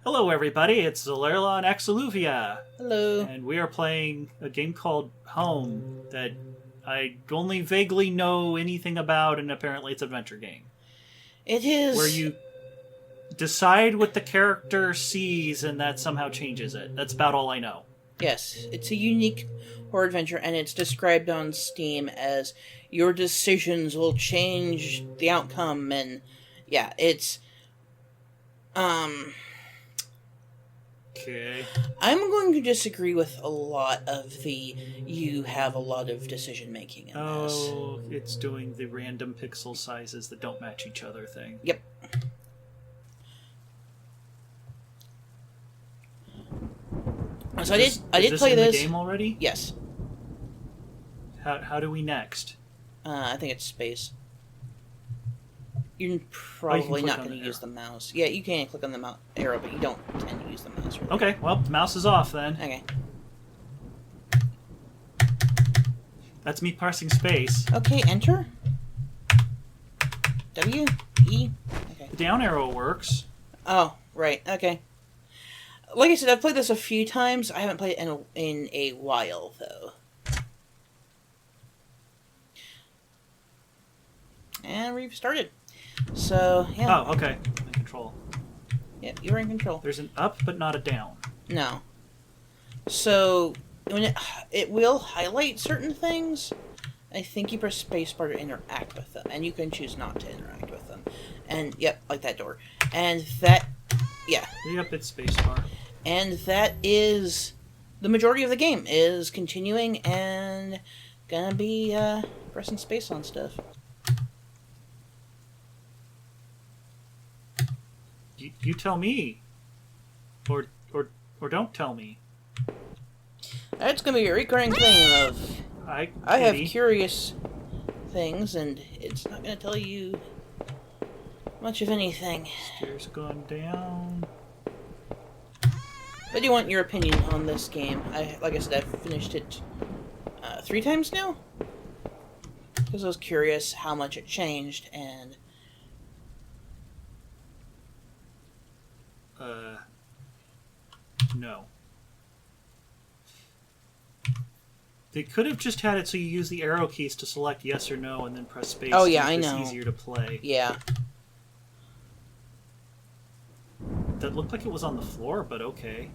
Hello everybody, it's Zalerla and Exaluvia, Hello. and we are playing a game called Home that I only vaguely know anything about, and apparently it's an adventure game. It is. Where you decide what the character sees and that somehow changes it. That's about all I know. Yes, it's a unique horror adventure, and it's described on Steam as your decisions will change the outcome, and yeah, it's... Okay. I'm going to disagree with a lot of the you have a lot of decision making in this. Oh, it's doing the random pixel sizes that don't match each other thing. Yep. So I did play in this. The game already? Yes. How do we next? I think it's space. You're probably not going to use the mouse. Yeah, you can click on the arrow, but you don't tend to use the mouse. Really. Okay, well, the mouse is off then. Okay. That's me parsing space. Okay, enter. W, E. Okay. The down arrow works. Oh, right. Okay. Like I said, I've played this a few times. I haven't played it in a while, though. And we've started. So, yeah. Oh, okay. I'm in control. Yep, you're in control. There's an up, but not a down. No. So, when it will highlight certain things, I think you press spacebar to interact with them, and you can choose not to interact with them. And, yep, like that door. And that, yeah. Yep, it's spacebar. And that is the majority of the game, is continuing and gonna be pressing space on stuff. You tell me. Or don't tell me. That's gonna be a recurring thing of... I have curious things, and it's not gonna tell you much of anything. Stairs gone down. But do you want your opinion on this game? Like I said, I've finished it 3 times now. Because I was curious how much it changed, and... No. They could have just had it so you use the arrow keys to select yes or no and then press space. Oh, yeah, I it's know. Easier to play. Yeah. That looked like it was on the floor, but okay.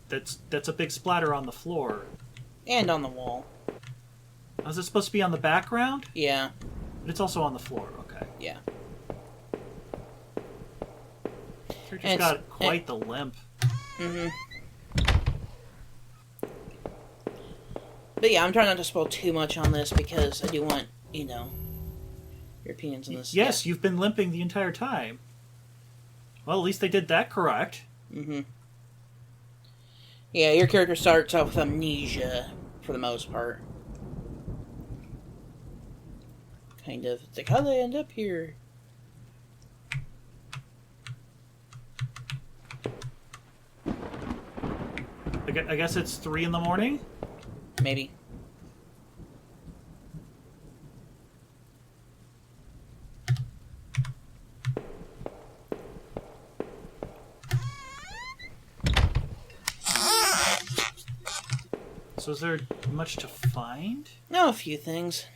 That's a big splatter on the floor. And on the wall. Was it supposed to be on the background? Yeah. But it's also on the floor, okay. Yeah. Character's got quite the limp. Mm-hmm. But yeah, I'm trying not to spoil too much on this because I do want, your opinions on this. Yes, you've been limping the entire time. Well, at least they did that correct. Mm-hmm. Yeah, your character starts off with amnesia, for the most part. Kind of. It's like, how'd they end up here? I guess it's 3 in the morning? Maybe. So is there much to find? No, a few things.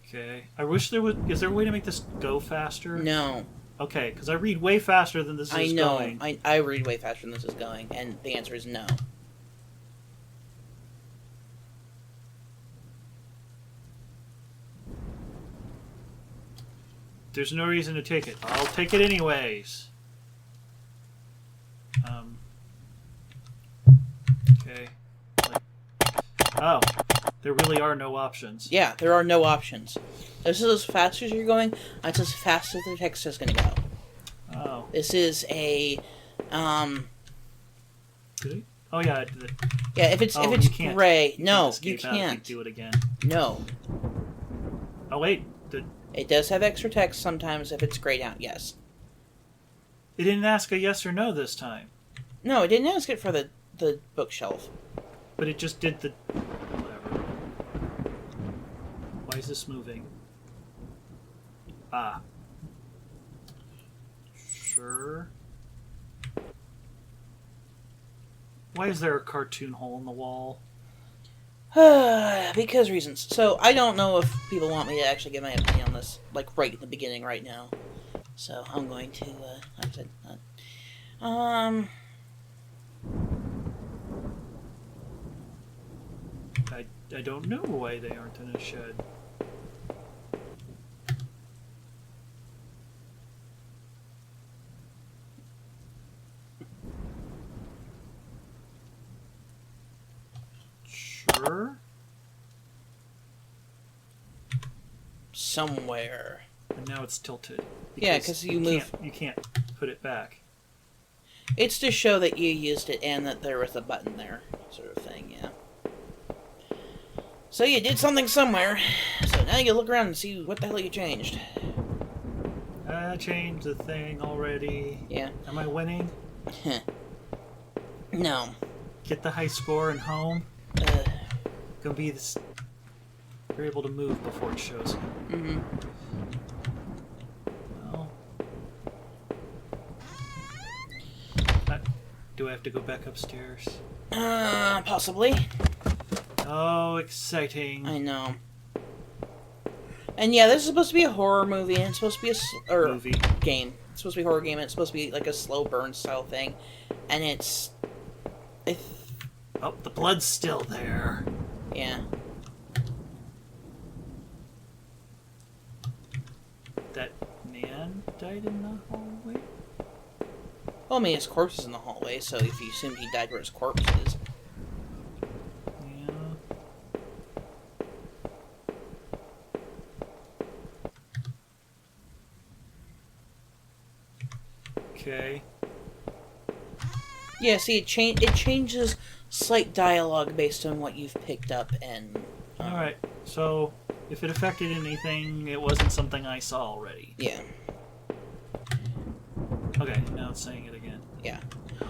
Okay. I wish there was... Is there a way to make this go faster? No. Okay, because I read way faster than this is going. I know. I read way faster than this is going, and the answer is no. There's no reason to take it. I'll take it anyways. Okay. Oh, there really are no options. Yeah, there are no options. This is as fast as you're going, that's as fast as the text is going to go. Oh. This is a, Did it? Oh yeah, it did it. Yeah, if it's gray, no, you can't. Do it again. No. Oh wait, it does have extra text sometimes if it's grayed out. Yes. It didn't ask a yes or no this time. No, it didn't ask it for the bookshelf. But it just did the... Whatever. Why is this moving? Ah. Sure. Why is there a cartoon hole in the wall? Because reasons. So I don't know if people want me to actually give my opinion on this, like right at the beginning, right now. So I'm going to, like I said, I don't know why they aren't in a shed. Sure. somewhere. And now it's tilted. Yeah, because you move. You can't put it back. It's to show that you used it and that there was a button there, sort of thing, yeah. So you did something somewhere, so now you look around and see what the hell you changed. I changed the thing already. Yeah. Am I winning? No. Get the high score and home? Gonna be this... You're able to move before it shows you. Mm-hmm. Well... Do I have to go back upstairs? Possibly. Oh, exciting. I know. And yeah, this is supposed to be a horror movie, and it's supposed to be movie. Game. It's supposed to be a horror game, and it's supposed to be like a slow burn style thing. And it's... Oh, the blood's still there. Yeah. That man died in the hallway? Well, I mean, his corpse is in the hallway, so if you assume he died where his corpse is. Yeah. Okay. Yeah, see, it changes slight dialogue based on what you've picked up, and... Alright, so if it affected anything, it wasn't something I saw already. Yeah. Okay, now it's saying it again. Yeah.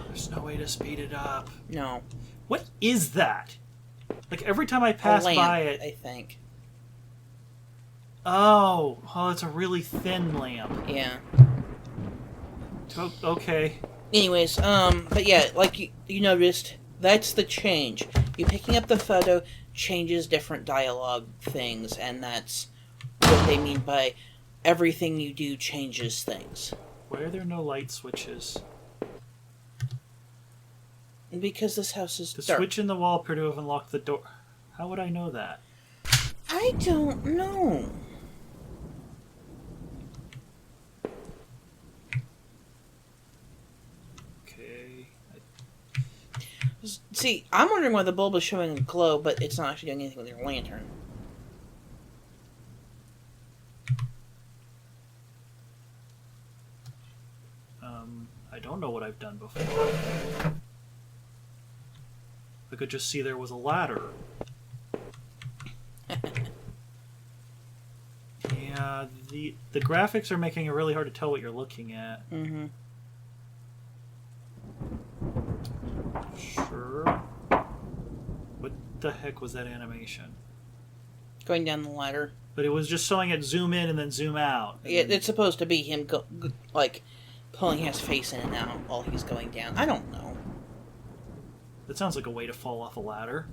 There's no way to speed it up. No. What is that? Like, every time I pass lamp, by it... I think. Oh, it's a really thin lamp. Yeah. Okay. Anyways, but yeah, like you noticed, that's the change. You picking up the photo changes different dialogue things, and that's what they mean by everything you do changes things. Why are there no light switches? Because this house is The dark. switch in the wall appeared to have unlocked the door. How would I know that? I don't know. Okay. See, I'm wondering why the bulb is showing a glow, but it's not actually doing anything with your lantern. I don't know what I've done before. I could just see there was a ladder. Yeah, the graphics are making it really hard to tell what you're looking at. Mm-hmm. Sure. What the heck was that animation? Going down the ladder. But it was just showing it zoom in and then zoom out. Yeah, it's supposed to be him, like, pulling his face in and out while he's going down. I don't know. That sounds like a way to fall off a ladder.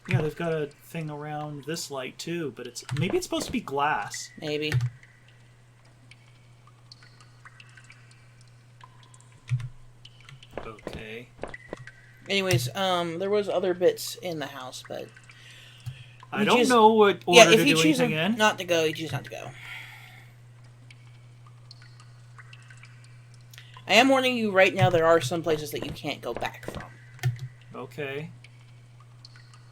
Yeah, they've got a thing around this light too, but maybe it's supposed to be glass. Maybe. Okay. Anyways, there was other bits in the house, but I don't know what order if to you do choose anything in. not to go, you choose not to go. I am warning you right now, there are some places that you can't go back from. Okay.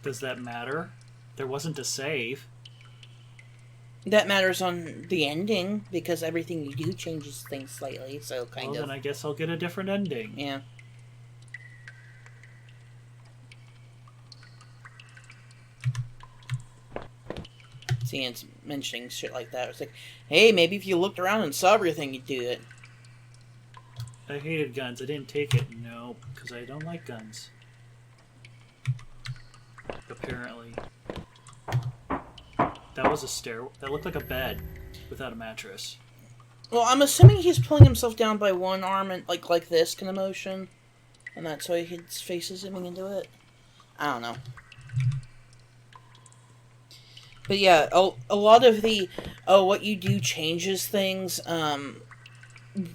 Does that matter? There wasn't a save. That matters on the ending, because everything you do changes things slightly, so kind Well, of. then I guess I'll get a different ending. Yeah. seeing it's mentioning shit like that. It's like, hey, maybe if you looked around and saw everything, you'd do it. I hated guns. I didn't take it. No, because I don't like guns. Apparently. That was a stair. That looked like a bed without a mattress. Well, I'm assuming he's pulling himself down by one arm and like this kind of motion, and that's why his face is zooming into it. I don't know. But yeah, a lot of the what you do changes things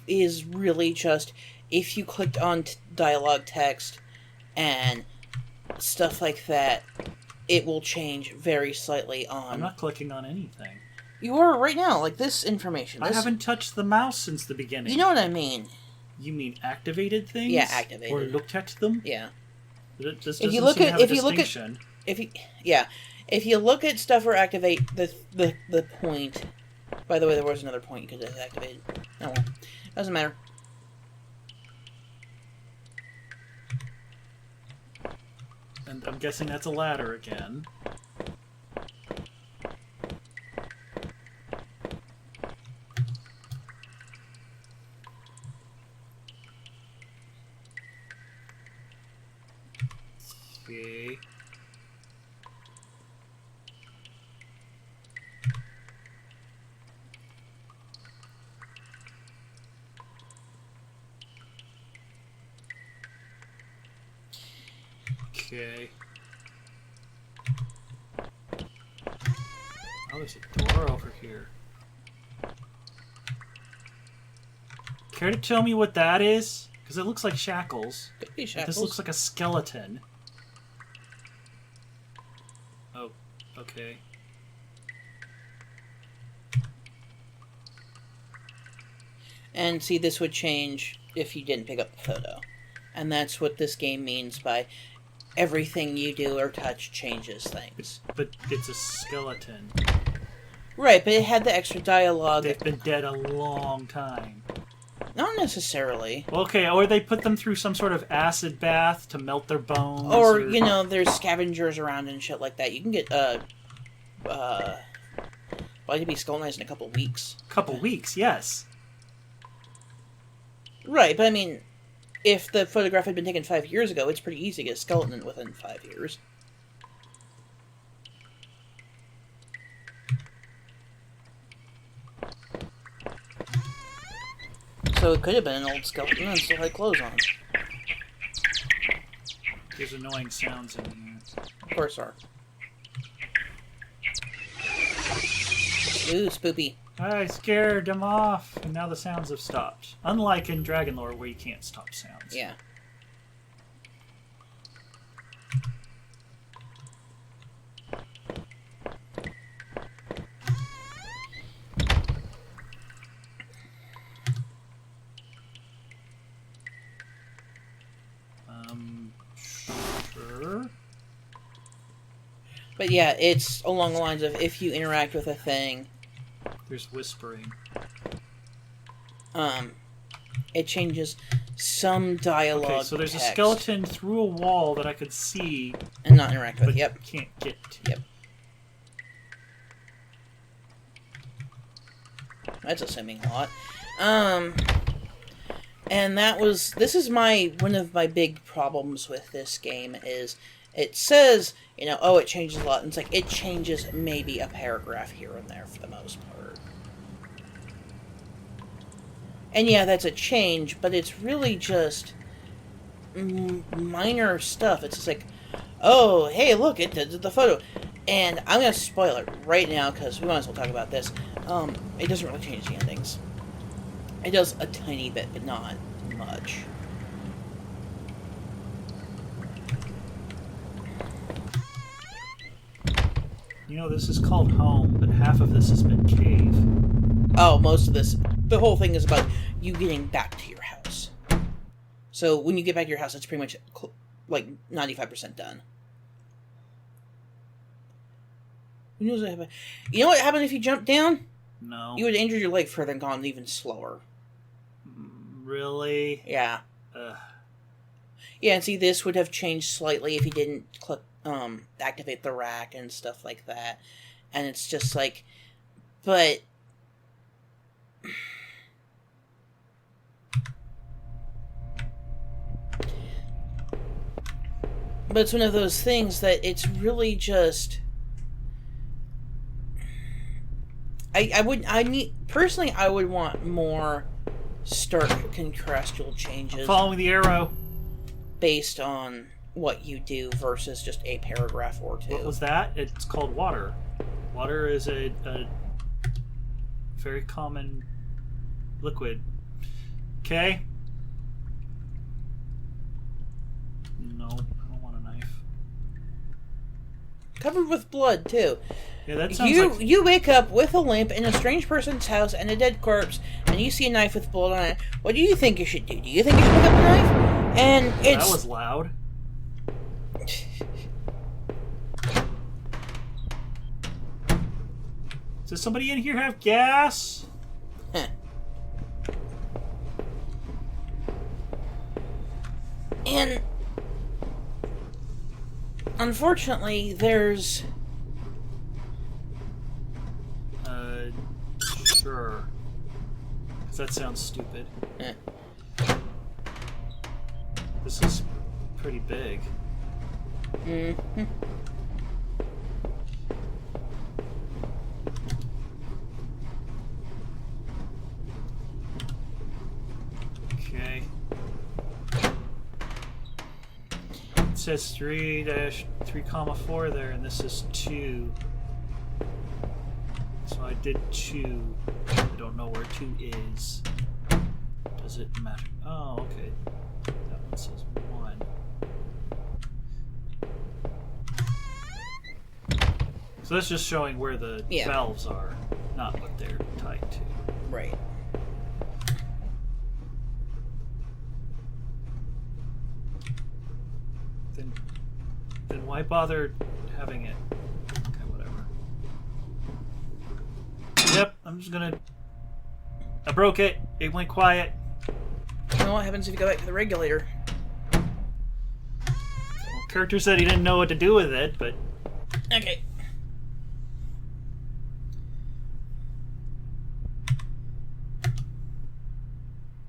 is really just if you clicked on dialogue text and stuff like that, it will change very slightly on. I'm not clicking on anything. You are right now, like this information. I haven't touched the mouse since the beginning. You know what I mean? You mean activated things? Yeah, activated. Or looked at them? Yeah. It just If you doesn't look seem to at have a if you look at distinction. if you look at stuff or activate the point. By the way, there was another point you could have activated. Oh well, doesn't matter. And I'm guessing that's a ladder again. Okay. Okay. Oh, there's a door over here. Care to tell me what that is? Because it looks like shackles. Could be This shackles. looks like a skeleton. Oh, okay. And see, this would change if you didn't pick up the photo. And that's what this game means by everything you do or touch changes things. But it's a skeleton. Right, but it had the extra dialogue. They've been dead a long time. Not necessarily. Okay, or they put them through some sort of acid bath to melt their bones. Or, you know, there's scavengers around and shit like that. You can get, likely to be skeletonized in a couple weeks. Couple weeks, yes. Right, but I mean, if the photograph had been taken 5 years ago, it's pretty easy to get a skeleton within 5 years. So it could have been an old skeleton and still had clothes on. There's annoying sounds in here. Of course are. Ooh, spoopy. I scared them off, and now the sounds have stopped. Unlike in Dragon Lore, where you can't stop sounds. Yeah. Sure. But yeah, it's along the lines of if you interact with a thing, There's whispering. it changes some dialogue. Okay, so there's text a skeleton through a wall that I could see, and not interact with. but Yep. can't get to. Yep. That's assuming a lot. And this is one of my big problems with this game is it says, you know, oh, it changes a lot. And it's like, it changes maybe a paragraph here and there for the most part. And yeah, that's a change, but it's really just minor stuff. It's just like, oh, hey, look, it did the photo. And I'm going to spoil it right now because we might as well talk about this. It doesn't really change the endings. It does a tiny bit, but not much. You know, this is called home, but half of this has been cave. Oh, most of this, the whole thing is about you getting back to your house. So when you get back to your house, it's pretty much like 95% done. Who knows what happened? You know what happened if you jumped down? No. You would have injured your leg further and gone even slower. Really? Yeah. Ugh. Yeah, and see, this would have changed slightly if you didn't click, activate the rack and stuff like that. And it's just like, but it's one of those things that it's really just, I would want more stark contrastual changes. I'm following the arrow. Based on what you do versus just a paragraph or two. What was that? It's called water. Water is a very common liquid. Okay. No, I don't want a knife. Covered with blood, too. Yeah, that sounds You wake up with a limp in a strange person's house and a dead corpse, and you see a knife with blood on it. What do you think you should do? Do you think you should pick up the knife? And it's... That was loud. Does somebody in here have gas? And unfortunately, there's... Sure. 'Cause that sounds stupid. This is pretty big. Mm-hmm. Okay. It says 3-3,4 there, and this is 2. So I did 2. I don't know where 2 is. Does it matter? Oh, okay. That one says 1. So that's just showing where the valves are, not what they're tied to. Right. Then why bother having it? Okay, whatever. Yep, I'm just gonna... I broke it. It went quiet. Well, what happens if you go back to the regulator? Well, character said he didn't know what to do with it, but... Okay.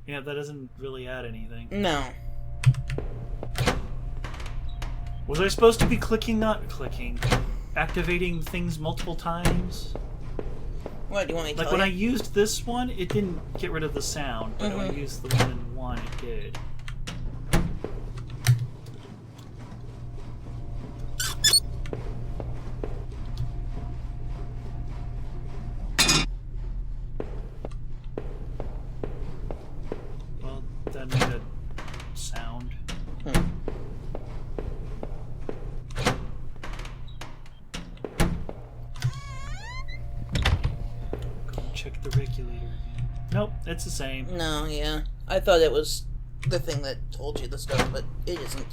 Yeah, that doesn't really add anything. No. Was I supposed to be activating things multiple times? What, do you want me to Like tell when you? I used this one, it didn't get rid of the sound, but when I used the one in 1, it did. Well, that made a sound. Check the regulator again. Nope, it's the same. No, yeah. I thought it was the thing that told you the stuff, but it isn't.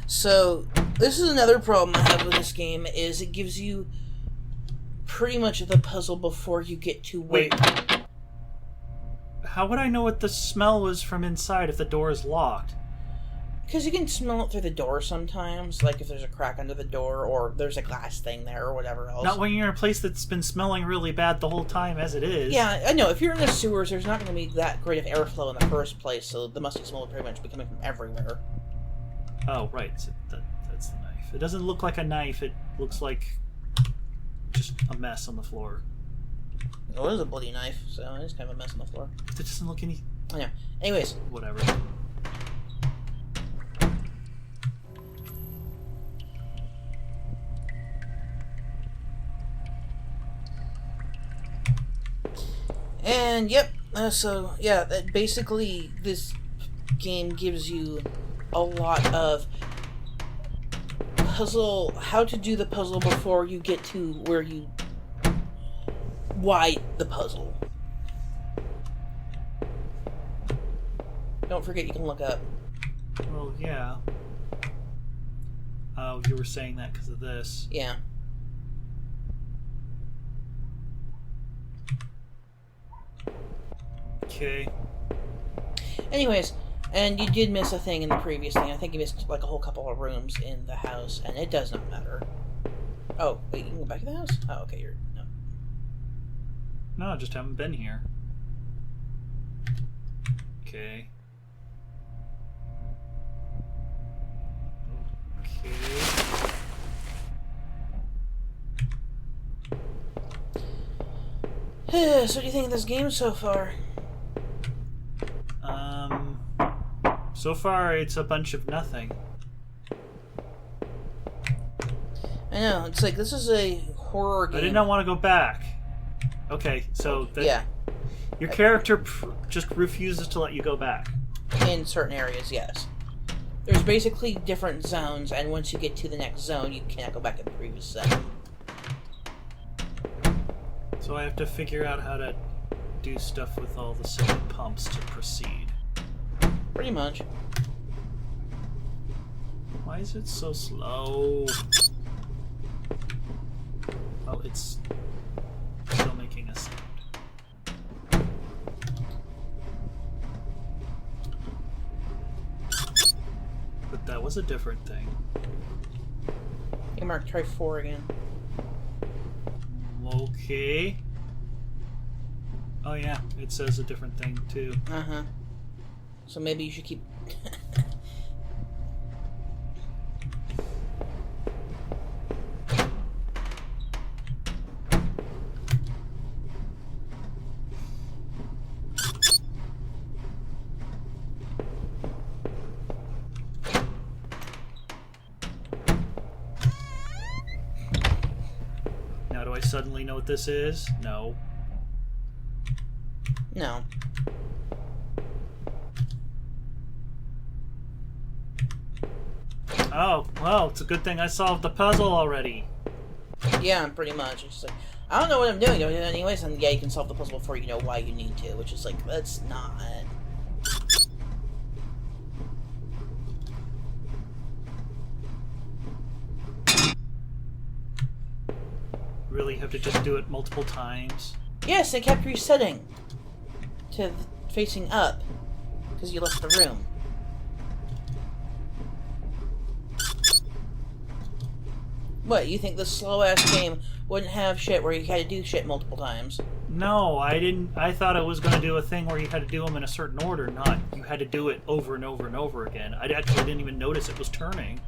So, this is another problem I have with this game, is it gives you pretty much the puzzle before you get to where... Wait. How would I know what the smell was from inside if the door is locked? Because you can smell it through the door sometimes, like if there's a crack under the door, or there's a glass thing there, or whatever else. Not when you're in a place that's been smelling really bad the whole time as it is. Yeah, I know. If you're in the sewers, there's not going to be that great of airflow in the first place, so the musty smell will pretty much be coming from everywhere. Oh, right. So that's the knife. It doesn't look like a knife. It looks like just a mess on the floor. It was a bloody knife, so it's kind of a mess on the floor. It doesn't look any... I know. Anyways. Whatever. And, yep. So, yeah, that basically this game gives you a lot of puzzle... How to do the puzzle before you get to where you... Why the puzzle. Don't forget you can look up. Well, yeah. Oh, you were saying that because of this. Yeah. Okay. Anyways, and you did miss a thing in the previous thing. I think you missed like a whole couple of rooms in the house, and it does not matter. Oh, wait, you can go back to the house? Oh, okay, you're... No, I just haven't been here. Okay. So what do you think of this game so far? So far it's a bunch of nothing. I know, it's like, this is a horror game. I did not want to go back. Okay, so yeah. Your character just refuses to let you go back. In certain areas, yes. There's basically different zones, and once you get to the next zone, you cannot go back to the previous zone. So I have to figure out how to do stuff with all the silly pumps to proceed. Pretty much. Why is it so slow? Oh, it's still making a sound. But that was a different thing. Hey, Mark, try 4 again. Okay. Oh yeah, it says a different thing too. Uh-huh. So maybe you should keep... Now do I suddenly know what this is? No. No. Oh, well, it's a good thing I solved the puzzle already. Yeah, pretty much. It's just like, I don't know what I'm doing. Do I do it anyways? And yeah, you can solve the puzzle before you know why you need to, which is like, that's not... Really have to just do it multiple times. Yes, it kept resetting to facing up because you left the room. What, you think this slow-ass game wouldn't have shit where you had to do shit multiple times? No, I didn't. I thought it was going to do a thing where you had to do them in a certain order, not you had to do it over and over and over again. I actually didn't even notice it was turning.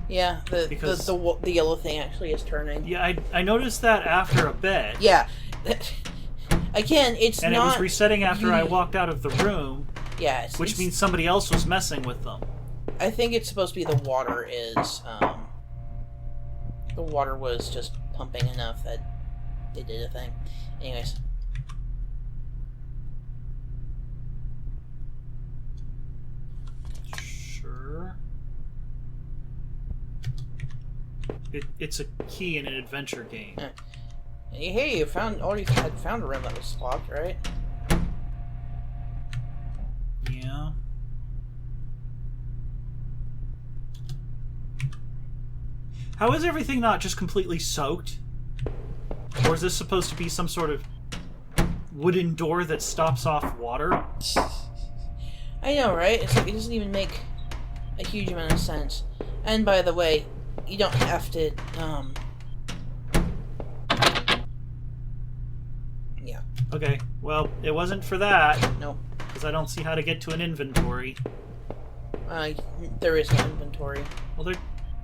Yeah, the yellow thing actually is turning. Yeah, I noticed that after a bit. Yeah. Again, it's and not... And it was resetting after I walked out of the room. Yeah. Which means somebody else was messing with them. I think it's supposed to be the water is... the water was just pumping enough that they did a thing. Anyways. Sure. It's a key in an adventure game. Hey, you already had found a room that was locked, right? Yeah. How is everything not just completely soaked? Or is this supposed to be some sort of wooden door that stops off water? I know, right? It's like it doesn't even make a huge amount of sense. And by the way, you don't have to, yeah. Okay, well, it wasn't for that. Nope. Because I don't see how to get to an inventory. There is no inventory. Well, there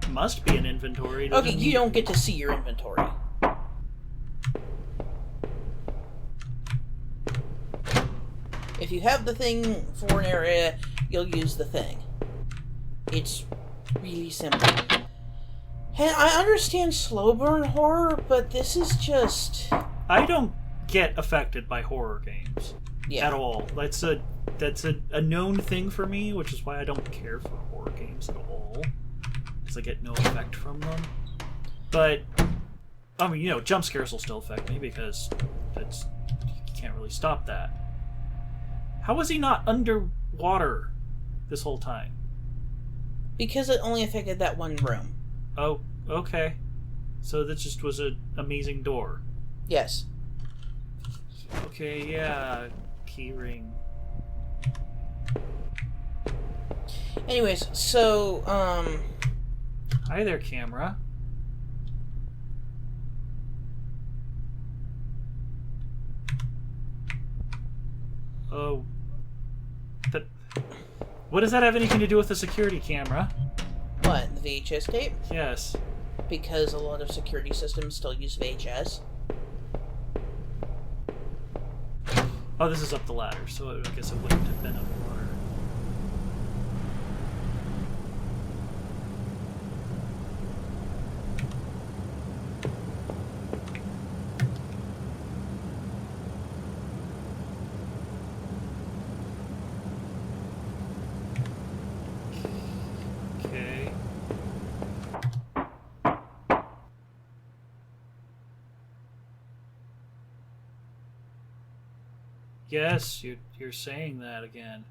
must be an inventory. Okay, you don't get to see your inventory. If you have the thing for an area, you'll use the thing. It's really simple. And I understand slow burn horror, but this is just... I don't get affected by horror games. Yeah. At all. That's a known thing for me, which is why I don't care for horror games at all. Because I get no effect from them. But, I mean, you know, jump scares will still affect me because you can't really stop that. How was he not underwater this whole time? Because it only affected that one room. Oh, okay. So that just was an amazing door. Yes. Okay, yeah. Key ring. Anyways, so, Hi there, camera. Oh. That. What does that have anything to do with the security camera? What, the VHS tape? Yes. Because a lot of security systems still use VHS. Oh, this is up the ladder, so I guess it wouldn't have been underwater. Okay. Yes, you're saying that again.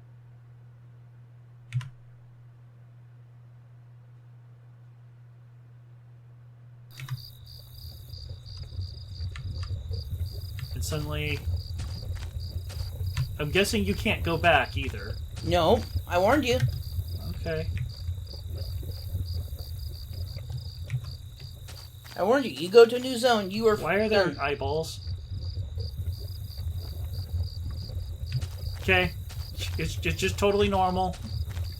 And suddenly, I'm guessing you can't go back either. No, I warned you. Okay. I warned you. You go to a new zone, you are... Why are there done. eyeballs? Okay. It's just totally normal.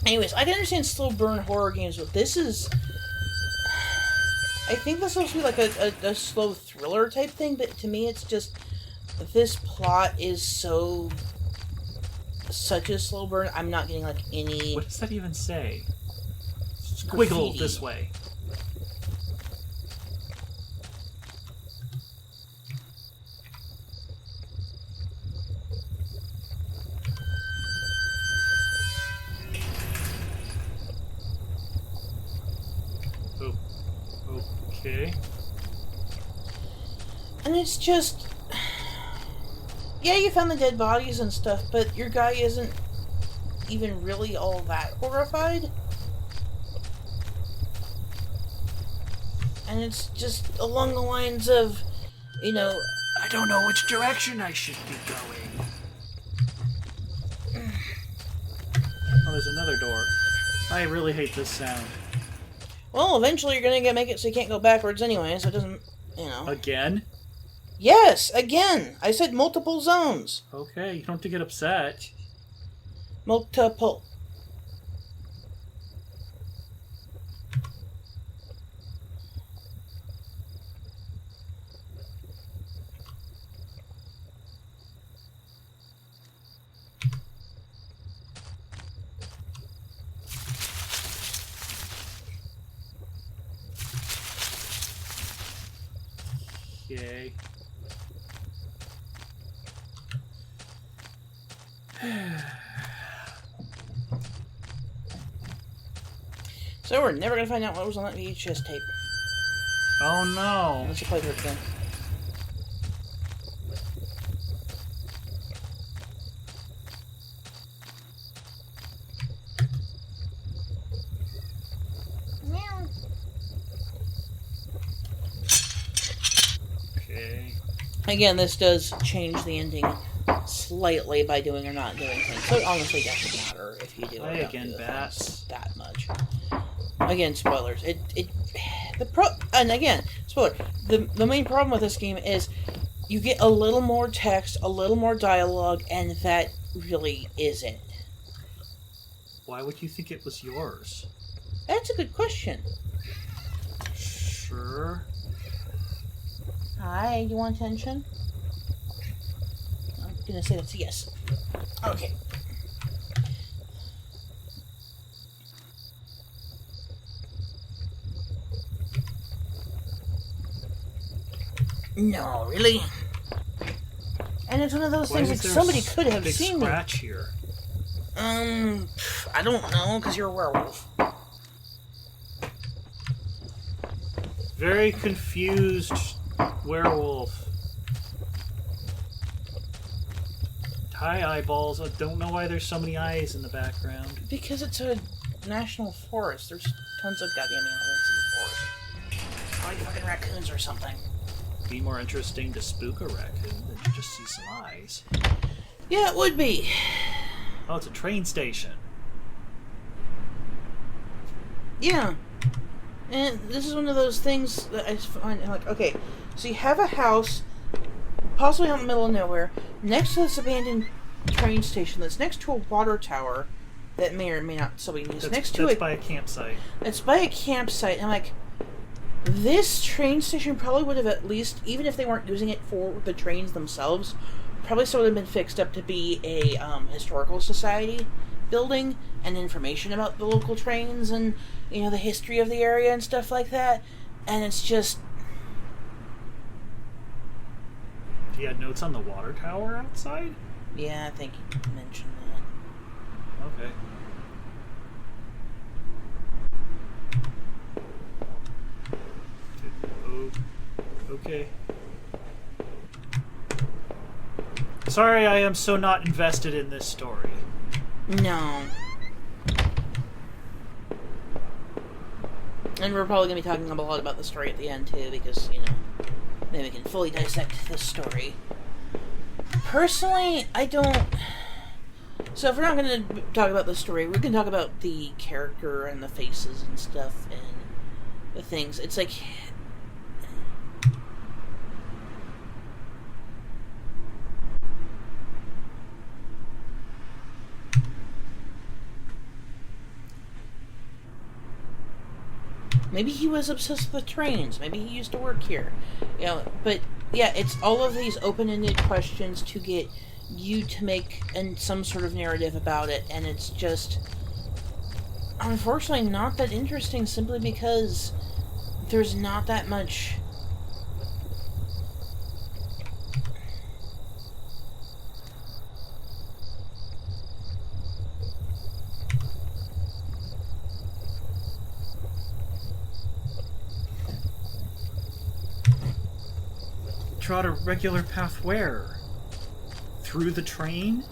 Anyways, I can understand slow burn horror games, but this is... I think this is supposed to be like a slow thriller type thing, but to me it's just... This plot is such a slow burn, I'm not getting like any... What does that even say? Squiggle Graffiti. this way. Oh. Okay. And it's just... Yeah, you found the dead bodies and stuff, but your guy isn't even really all that horrified. And it's just along the lines of, you know... I don't know which direction I should be going. Oh, there's another door. I really hate this sound. Well, eventually you're gonna make it so you can't go backwards anyway, so it doesn't, you know... Again? Yes, again! I said multiple zones. Okay, you don't have to get upset. Multiple. Okay. So we're never gonna find out what was on that VHS tape. Oh no. Unless you play through it again. Meow. Okay. Again, this does change the ending slightly by doing or not doing things. So it honestly doesn't matter if you do or Play don't again, do the bats. things that much. Again, spoilers. Spoiler. The main problem with this game is you get a little more text, a little more dialogue, and that really is it. Why would you think it was yours? That's a good question. Sure. Hi, you want attention? I'm gonna say that's a yes. Okay. No, really? And it's one of those Why things is like there somebody a could have big seen me. scratch here? I don't know, because you're a werewolf. Very confused werewolf. Hi, eyeballs. I don't know why there's so many eyes in the background. Because it's a national forest. There's tons of goddamn animals in the forest. Like fucking raccoons or something. Be more interesting to spook a raccoon than to just see some eyes. Yeah, it would be. Oh, it's a train station. Yeah. And this is one of those things that I just find, like, okay, so you have a house, possibly out in the middle of nowhere, next to this abandoned train station that's next to a water tower that may or may not still be used. That's by a campsite. It's by a campsite. And I'm like, this train station probably would have at least, even if they weren't using it for the trains themselves, probably still would have been fixed up to be a historical society building and information about the local trains and, you know, the history of the area and stuff like that. And it's just... He had notes on the water tower outside? Yeah, I think you mentioned that. Okay. Oh, okay. Sorry, I am so not invested in this story. No. And we're probably going to be talking a lot about the story at the end, too, because, you know, then we can fully dissect the story. Personally, I don't... So if we're not going to talk about the story, we can talk about the character and the faces and stuff and the things. It's like... Maybe he was obsessed with the trains. Maybe he used to work here. You know, but yeah, it's all of these open-ended questions to get you to make some sort of narrative about it, and it's just unfortunately not that interesting simply because there's not that much. Trot a regular path where? Through the train?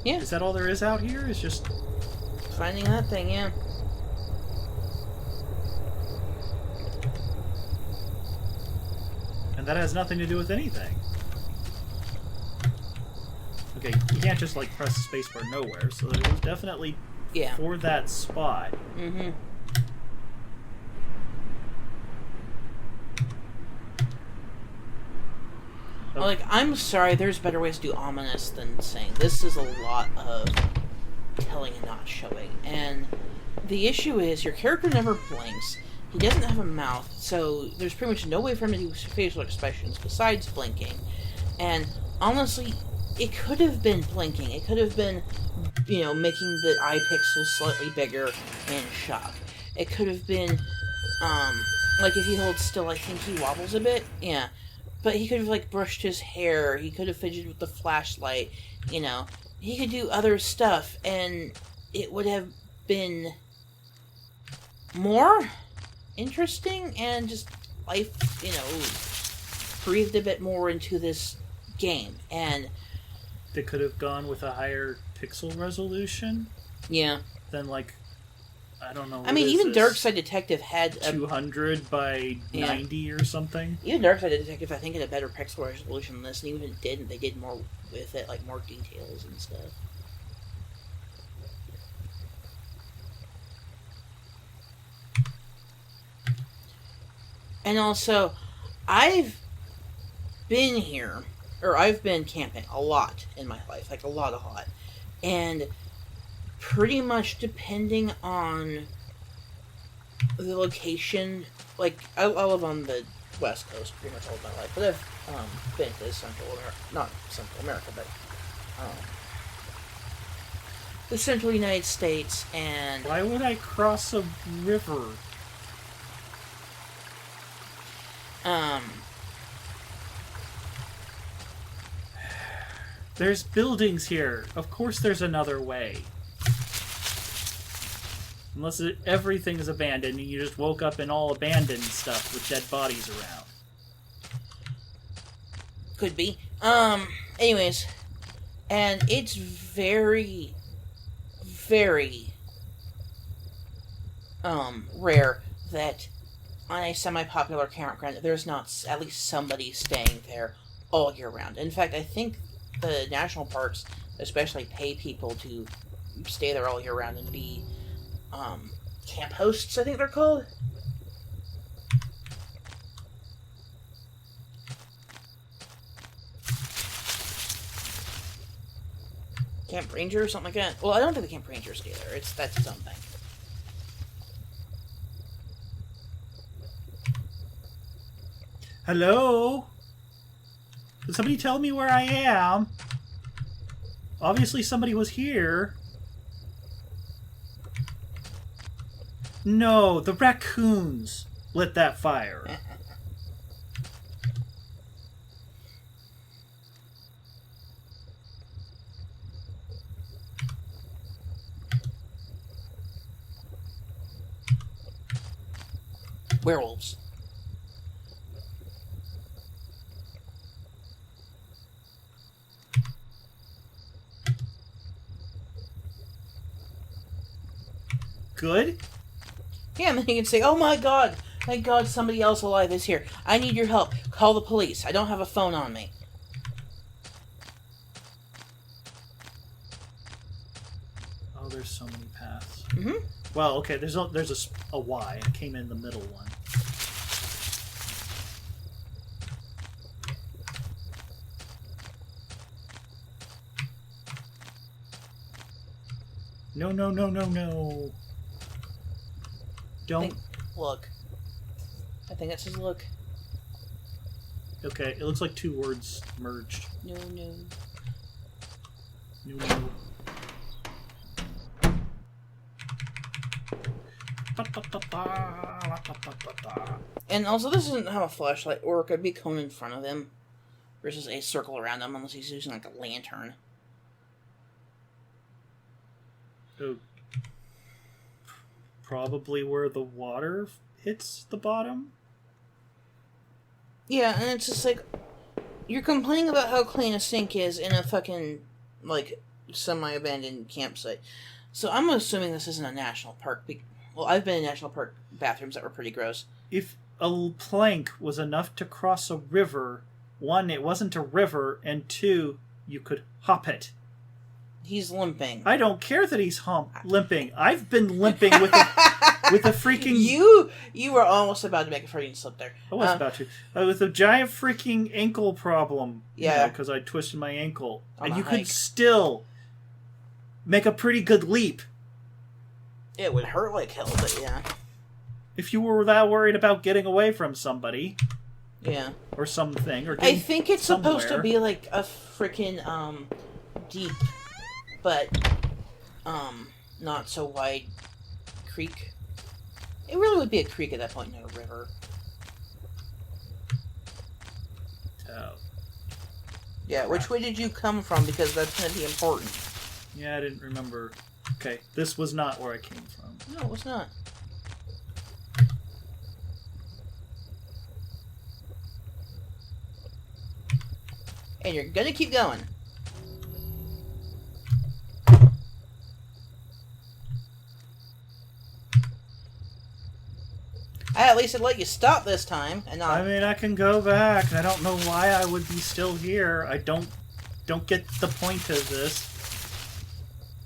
Yeah. Is that all there is out here? Is just... Finding that thing, yeah. And that has nothing to do with anything. Okay, you can't just, like, press the spacebar nowhere, so it was definitely for that spot. Mm-hmm. Like, I'm sorry, there's better ways to do ominous than saying. This is a lot of telling and not showing. And the issue is, your character never blinks. He doesn't have a mouth, so there's pretty much no way for him to do facial expressions besides blinking. And honestly, it could have been blinking. It could have been, you know, making the eye pixels slightly bigger in shock. It could have been, like if he holds still, I think he wobbles a bit. Yeah. But he could have, like, brushed his hair. He could have fidgeted with the flashlight. You know, he could do other stuff, and it would have been more interesting and just life, you know, breathed a bit more into this game. And they could have gone with a higher pixel resolution. Yeah. Than, like, I don't know. I mean, even Darkside Detective had a 200 by 90 or something. Even Darkside Detective, I think, had a better pixel resolution than this, and even if it didn't, they did more with it, like more details and stuff. And also, I've been here, or I've been camping a lot in my life, like a lot. And pretty much depending on the location, like, I live on the West Coast pretty much all of my life, but I've been to Central America, not Central America, but the Central United States, and... Why would I cross a river? There's buildings here. Of course there's another way. Unless everything is abandoned and you just woke up in all abandoned stuff with dead bodies around. Could be. Anyways. And it's very, very, rare that on a semi-popular campground there's not at least somebody staying there all year round. In fact, I think the national parks especially pay people to stay there all year round and be camp hosts, I think they're called. Camp Ranger or something like that. Well, I don't think the Camp Ranger's gay there. That's its own thing. Hello? Did somebody tell me where I am? Obviously somebody was here. No, the raccoons lit that fire. Werewolves. Good? Yeah, and then you can say, oh my god, thank god somebody else alive is here. I need your help. Call the police. I don't have a phone on me. Oh, there's so many paths. Mm-hmm. Well, okay, there's a Y. I came in the middle one. No, no, no, no, no. Don't. Look. I think it says look. Okay, it looks like two words merged. No, no. No, no. And also, this doesn't have a flashlight, or it could be cone in front of him versus a circle around him, unless he's using like a lantern. Oh. Probably where the water hits the bottom? Yeah, and it's just like, you're complaining about how clean a sink is in a fucking, like, semi-abandoned campsite. So I'm assuming this isn't a national park. Well, I've been in national park bathrooms that were pretty gross. If a plank was enough to cross a river, one, it wasn't a river, and two, you could hop it. He's limping. I don't care that he's limping. I've been limping with a freaking... You were almost about to make a Freudian slip there. I was about to. With a giant freaking ankle problem. Yeah. Because I twisted my ankle. On and a you hike. could still make a pretty good leap. It would hurt like hell, but yeah. If you were that worried about getting away from somebody. Yeah. Or something. Or I think it's somewhere. supposed to be like a freaking, deep, but, not so wide creek. It really would be a creek at that point, not a river. Oh. Yeah, which way did you come from? Because that's going to be important. Yeah, I didn't remember. Okay, this was not where I came from. No, it was not. And you're going to keep going. At least it let you stop this time, and not. I mean, I can go back. I don't know why I would be still here. I don't get the point of this.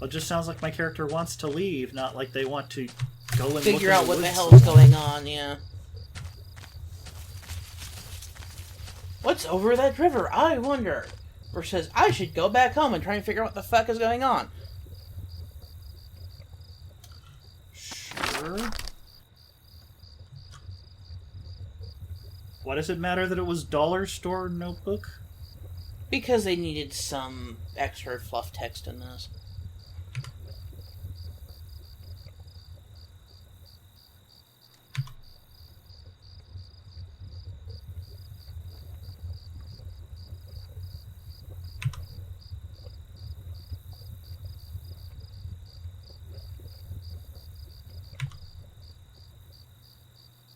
It just sounds like my character wants to leave, not like they want to go and figure look out in what the woods. hell is going on. Yeah. What's over that river? I wonder. Or says I should go back home and try and figure out what the fuck is going on. Sure. Why does it matter that it was dollar store notebook? Because they needed some extra fluff text in this.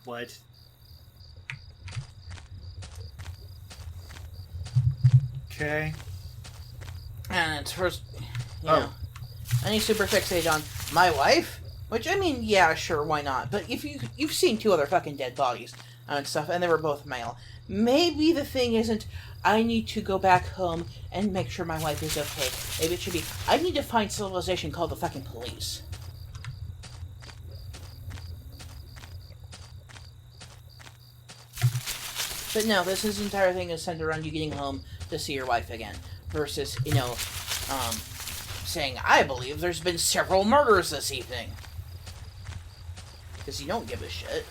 What? Okay. And it's first, you know, and he's super fixated on my wife, which I mean, yeah, sure, why not? But if you've seen two other fucking dead bodies and stuff, and they were both male, maybe the thing isn't I need to go back home and make sure my wife is okay. Maybe it should be I need to find civilization called the fucking police. But no, this entire thing is centered around you getting home to see your wife again, versus, you know, saying, I believe there's been several murders this evening. Because you don't give a shit.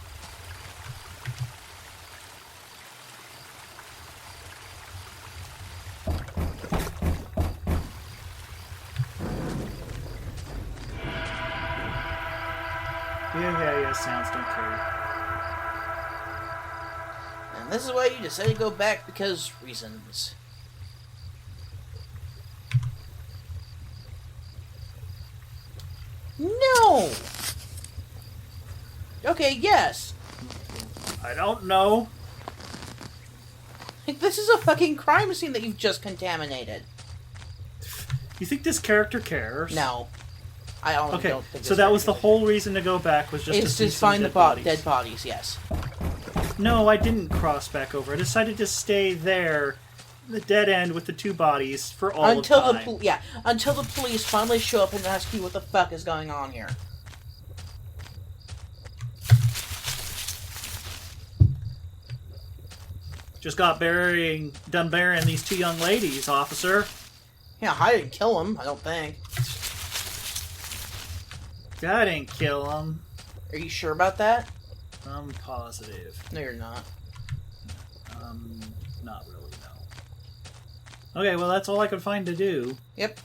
Yeah, sounds don't care. And this is why you decided to go back, because reasons. No! Okay, yes. I don't know. Like, this is a fucking crime scene that you've just contaminated. You think this character cares? No. I honestly Okay, don't think so that was the whole reason to go back, was just to see some find dead the bodies. dead bodies, yes. No, I didn't cross back over. I decided to stay there, the dead end with the 2 bodies for all until of time. until the police finally show up and ask you what the fuck is going on here. Just got done burying these 2 young ladies, officer. Yeah, I didn't kill him, I don't think. I didn't kill them. Are you sure about that? I'm positive. No, you're not. Not really, no. Okay, well, that's all I could find to do. Yep.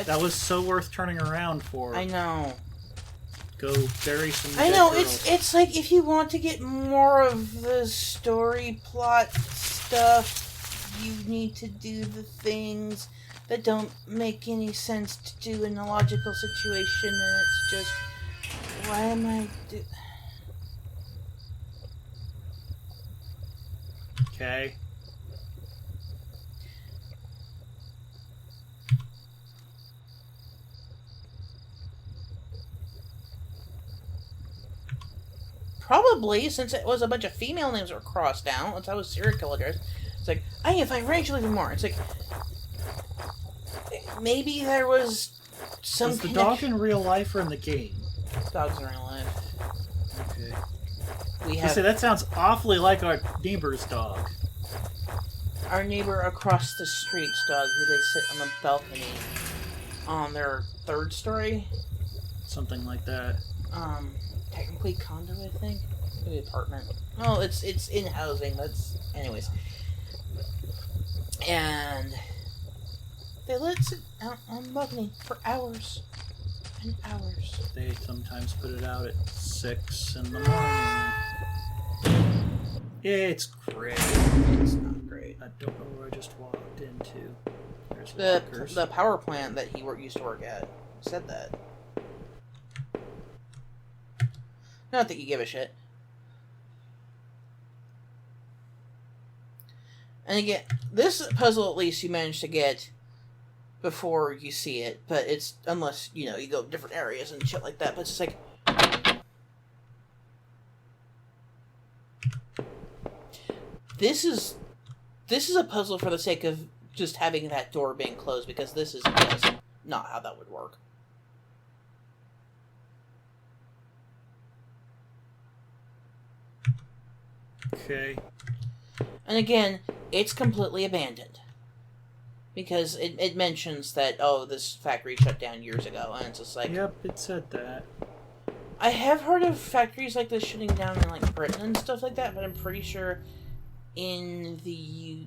That was so worth turning around for. I know. Go bury some I dead know, girls. it's like, if you want to get more of the story plot stuff, you need to do the things that don't make any sense to do in a logical situation, and it's just, why am I Okay. Probably, since it was a bunch of female names that were crossed out, once I was serial killers. It's like, I need to find Rachel even more. It's like, maybe there was some Was the dog in real life or in the game? Dogs in real life. Okay. We I have say that sounds awfully like our neighbor's dog. our neighbor across the street's dog, who they sit on the balcony on their 3rd story. Something like that. Technically condo, I think. Maybe apartment. Oh, it's in housing. That's anyways. And they let it sit out on the balcony for hours and hours. They sometimes put it out at 6 in the morning. It's great. It's not great. I don't know where I just walked into. There's lockers. The power plant that he used to work at said that. Not that you give a shit. And again, this puzzle at least you managed to get before you see it, but it's, unless, you know, you go different areas and shit like that, but it's just like, this is a puzzle for the sake of just having that door being closed, because this is just not how that would work. Okay. And again, it's completely abandoned. Because it mentions that, oh, this factory shut down years ago, and it's just like... Yep, it said that. I have heard of factories like this shutting down in, like, Britain and stuff like that, but I'm pretty sure in the...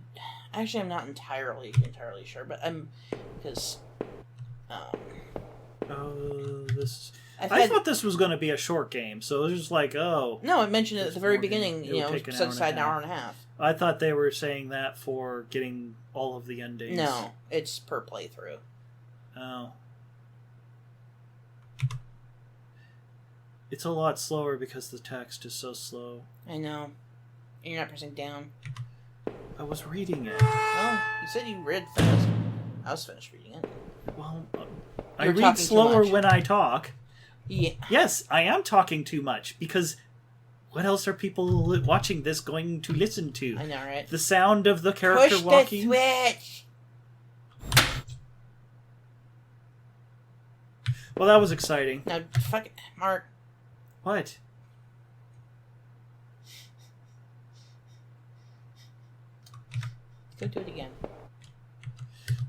Actually, I'm not entirely sure, but I'm... Because... This... I thought this was going to be a short game, so it was just like, oh... No, it mentioned it at the very beginning, you know, set aside an hour and a half. I thought they were saying that for getting all of the endings. No, it's per playthrough. Oh. It's a lot slower because the text is so slow. I know. And you're not pressing down. I was reading it. Oh, you said you read fast. I was finished reading it. Well, I You're read talking too slower much. when I talk. Yeah. Yes, I am talking too much, because what else are people watching this going to listen to? I know, right? The sound of the character Push walking? the switch! Well, that was exciting. Now, fuck it, Mark. What? Go do it again.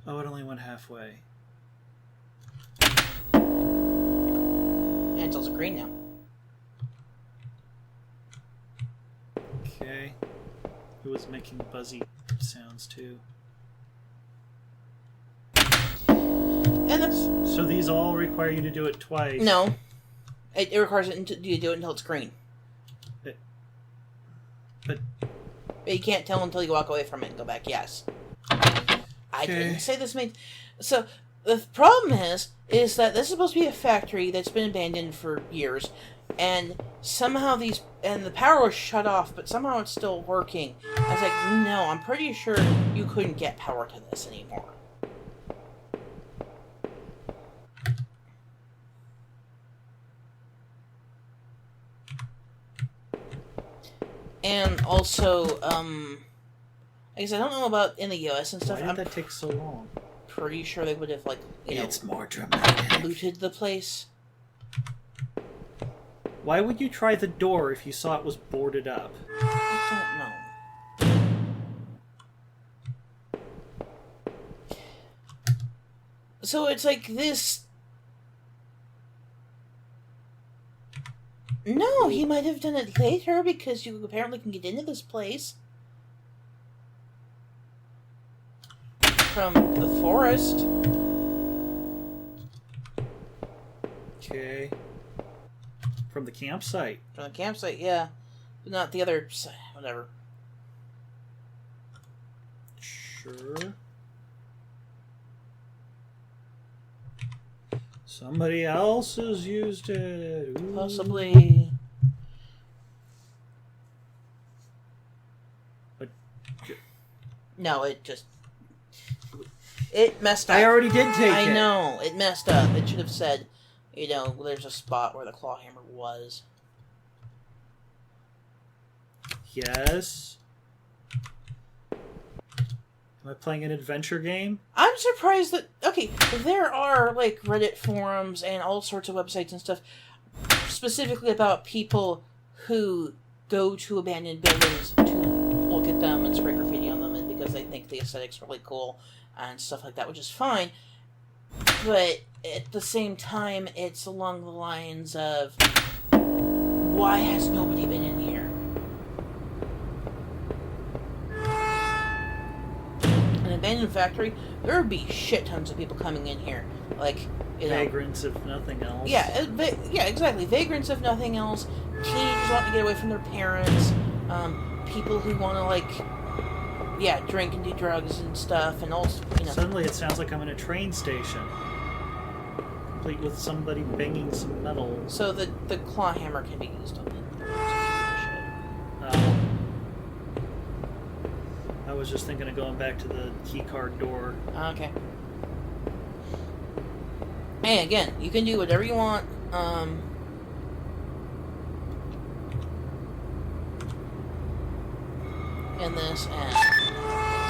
Oh, it only went halfway. it's also green now. Okay. Who was making buzzy sounds too? And that's... So these all require you to do it twice. No. It requires you to do it until it's green. But you can't tell until you walk away from it and go back, yes. I didn't say this made... So, the problem is that this is supposed to be a factory that's been abandoned for years, and somehow and the power was shut off, but somehow it's still working. I was like, no, I'm pretty sure you couldn't get power to this anymore. And also, I guess I don't know about in the US and stuff. Why did that take so long? Pretty sure they would have, like, it's more dramatic. looted the place. Why would you try the door if you saw it was boarded up? I don't know. So it's like this... No, he might have done it later because you apparently can get into this place. From the forest. Okay. From the campsite. From the campsite, yeah. But not the other side, whatever. Sure. Somebody else has used it. Ooh. Possibly. But No, it just... It messed up. I already did take it. I know. It messed up. It should have said, there's a spot where the claw hammer was. Yes. Am I playing an adventure game? I'm surprised that... Okay, there are, like, Reddit forums and all sorts of websites and stuff specifically about people who go to abandoned buildings to look at them and spray graffiti on them and because they think the aesthetic's really cool and stuff like that, which is fine. But at the same time, it's along the lines of, why has nobody been in here? An abandoned factory, there would be shit tons of people coming in here. Like, Vagrants, if nothing else. Yeah, yeah, exactly. Vagrants, if nothing else. Teenagers want to get away from their parents. People who want to, like, drink and do drugs and stuff, and also, Suddenly it sounds like I'm in a train station. Complete with somebody banging some metal. So the claw hammer can be used on it. I was just thinking of going back to the keycard door. Okay. Hey, again, you can do whatever you want. In this, and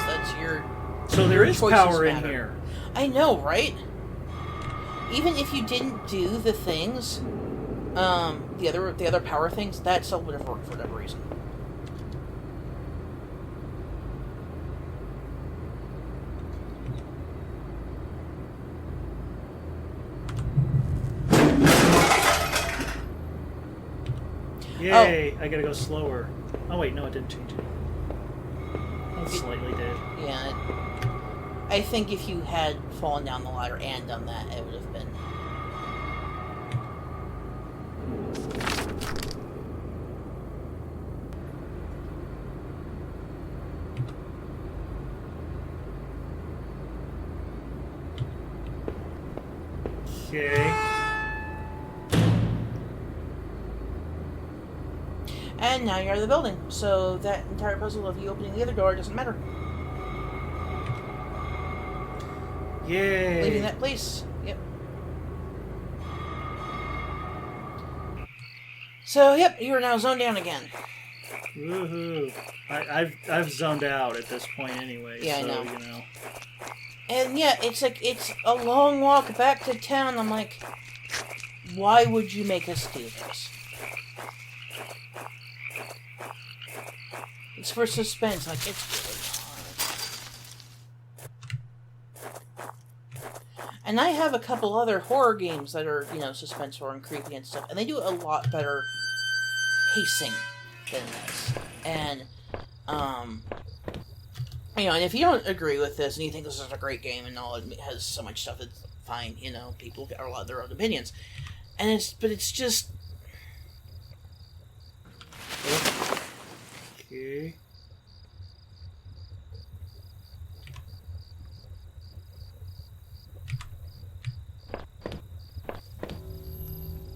that's your... So there is power in matter. here. I know, right? Even if you didn't do the things, the other power things, that still would have worked for whatever reason. Yay! I gotta go slower. Oh wait, no, it didn't change it. It slightly did. Yeah. I think if you had fallen down the ladder and done that, it would have been... Okay. And now you're out of the building, so that entire puzzle of you opening the other door doesn't matter. Yay! Leaving that place. Yep. So, yep, you are now zoned down again. Woohoo! I've zoned out at this point anyway. Yeah, so, I know. And yeah, it's like, it's a long walk back to town. I'm like, why would you make us do this? It's for suspense. Like, it's really hard. And I have a couple other horror games that are, suspenseful and creepy and stuff, and they do a lot better pacing than this. And, and if you don't agree with this and you think this is a great game and all, it has so much stuff, it's fine, people are allowed their own opinions. But it's just... Okay.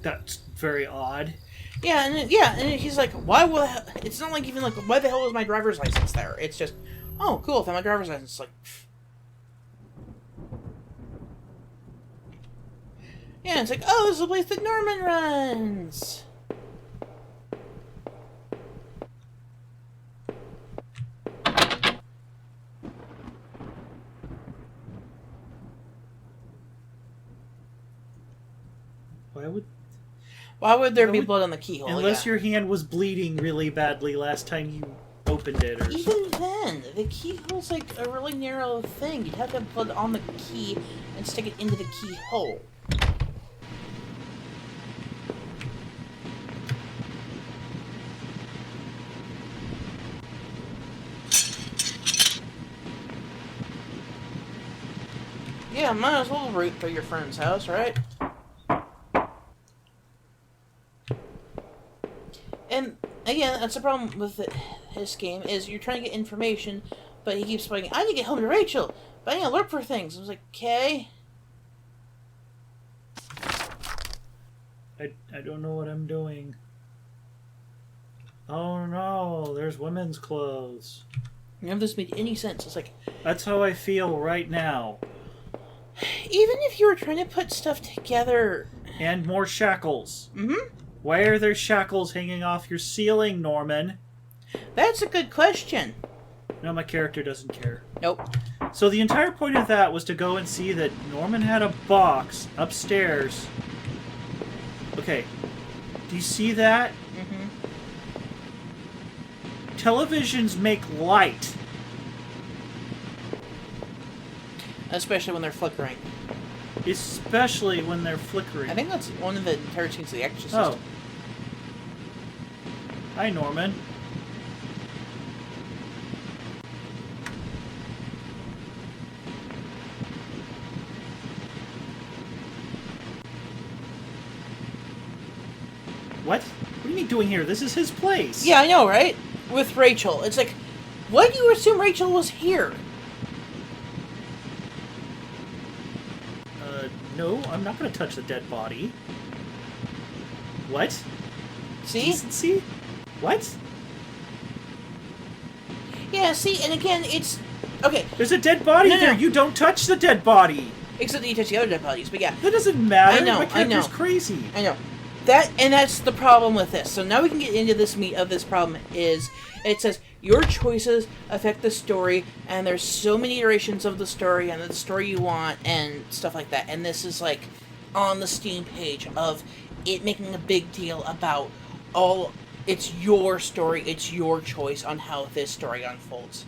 That's very odd. Yeah, and he's like, it's not like even like, why the hell is my driver's license there? It's just, oh, cool, found my driver's license. It's like, pfft. Yeah, it's like, oh, this is the place that Norman runs. Why would there be blood on the keyhole? Unless your hand was bleeding really badly last time you opened it or Even something. then, the keyhole's like a really narrow thing. You'd have to have blood on the key and stick it into the keyhole. Yeah, might as well root through your friend's house, right? And again, that's the problem with his game, is you're trying to get information, but he keeps playing, I need to get home to Rachel, but I need to look for things. I was like, okay. I don't know what I'm doing. Oh no, there's women's clothes. None of this made any sense. It's like... That's how I feel right now. Even if you were trying to put stuff together... And more shackles. Mm-hmm. Why are there shackles hanging off your ceiling, Norman? That's a good question. No, my character doesn't care. Nope. So the entire point of that was to go and see that Norman had a box upstairs. Okay. Do you see that? Mm-hmm. Televisions make light. Especially when they're flickering. Especially when they're flickering. I think that's one of the entire scenes of The Exorcist. Oh. Hi, Norman. What? What are you doing here? This is his place. Yeah, I know, right? With Rachel. It's like, why do you assume Rachel was here? No, I'm not going to touch the dead body. What? See? Decency? What? Yeah, see, and again, it's... Okay. There's a dead body there! No. You don't touch the dead body! Except that you touch the other dead bodies, but yeah. That doesn't matter! I know, My character's I know. crazy! I know. That's the problem with this. So now we can get into this meat of this problem is, it says, your choices affect the story, and there's so many iterations of the story, and the story you want, and stuff like that. And this is, like, on the Steam page of it making a big deal about it's your story, it's your choice on how this story unfolds.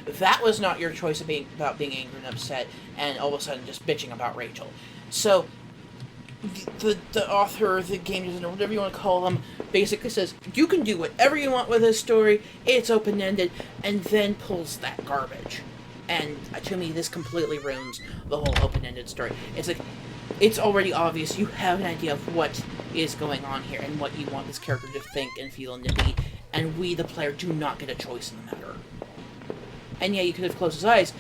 That was not your choice about being angry and upset, and all of a sudden just bitching about Rachel. So... The author of the game designer, whatever you want to call them, basically says, you can do whatever you want with this story, it's open-ended, and then pulls that garbage. And to me, this completely ruins the whole open-ended story. It's like, it's already obvious, you have an idea of what is going on here, and what you want this character to think and feel and to be, and we, the player, do not get a choice in the matter. And yeah, you could have closed his eyes,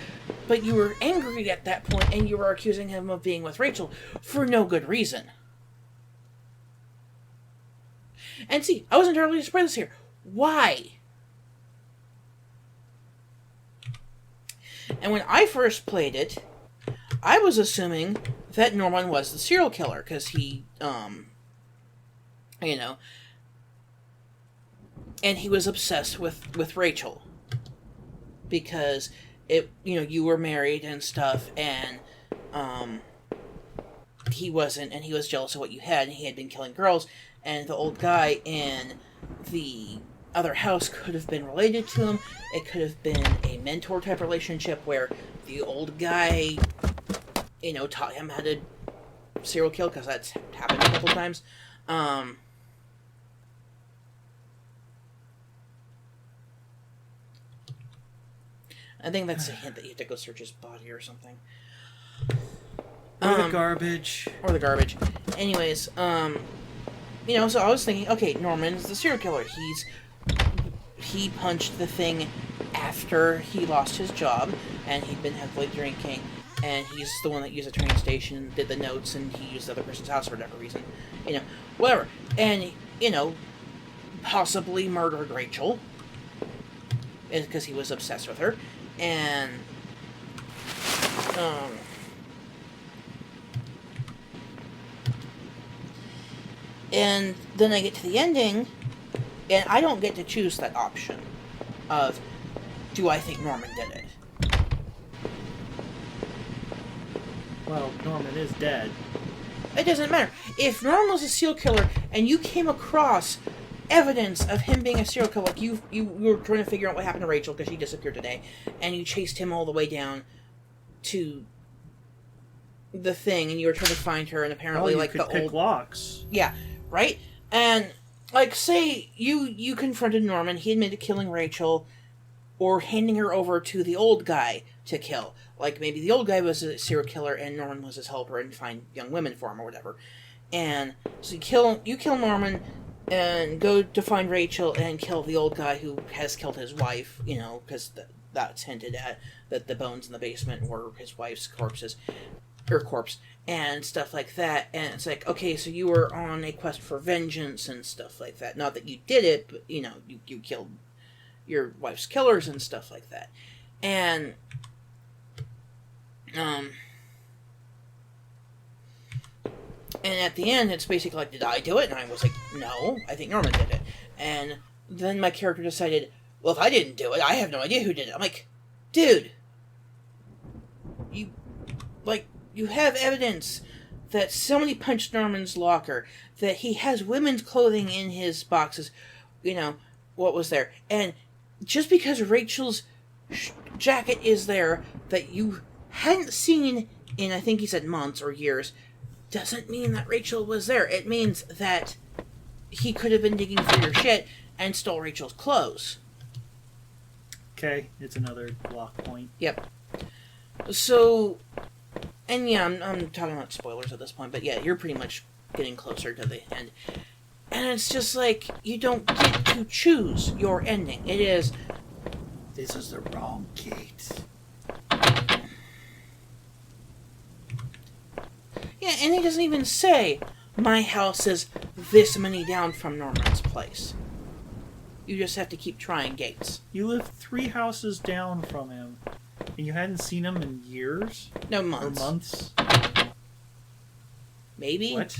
but you were angry at that point, and you were accusing him of being with Rachel for no good reason. And see, I was entirely surprised here. Why? And when I first played it, I was assuming that Norman was the serial killer, because he, and he was obsessed with Rachel. Because you were married and stuff, and he wasn't, and he was jealous of what you had, and he had been killing girls, and the old guy in the other house could have been related to him. It could have been a mentor type relationship where the old guy taught him how to serial kill, because that's happened a couple times. I think that's a hint that you have to go search his body or something. Or the garbage. Or the garbage. Anyways, so I was thinking, okay, Norman's the serial killer. He punched the thing after he lost his job, and he'd been heavily drinking, and he's the one that used the train station, did the notes, and he used the other person's house for whatever reason. Whatever. And, possibly murdered Rachel, because he was obsessed with her, and, and then I get to the ending, and I don't get to choose that option of, do I think Norman did it? Well, Norman is dead. It doesn't matter. If Norman was a serial killer, and you came across evidence of him being a serial killer, like you were trying to figure out what happened to Rachel because she disappeared today, and you chased him all the way down to the thing, and you were trying to find her, and apparently, you could pick locks. Yeah, right? And, say you confronted Norman, he admitted killing Rachel, or handing her over to the old guy to kill. Like, maybe the old guy was a serial killer, and Norman was his helper, and find young women for him, or whatever. And so you kill Norman, and go to find Rachel, and kill the old guy who has killed his wife, because that's hinted at, that the bones in the basement were his wife's corpse, and stuff like that. And it's like, okay, so you were on a quest for vengeance and stuff like that. Not that you did it, but, you killed your wife's killers and stuff like that. And, and at the end, it's basically like, did I do it? And I was like, no, I think Norman did it. And then my character decided, well, if I didn't do it, I have no idea who did it. I'm like, dude, you have evidence that somebody punched Norman's locker, that he has women's clothing in his boxes, what was there. And just because Rachel's jacket is there that you hadn't seen in, I think he said months or years, doesn't mean that Rachel was there. It means that he could have been digging through your shit and stole Rachel's clothes. Okay, it's another block point. Yep. So, and yeah, I'm talking about spoilers at this point, but yeah, you're pretty much getting closer to the end. And it's just like, you don't get to choose your ending. It is, this is the wrong gate. Yeah, and he doesn't even say, my house is this many down from Norman's place. You just have to keep trying gates. You live 3 houses down from him, and you hadn't seen him in years? No, months. Or months? Maybe? What?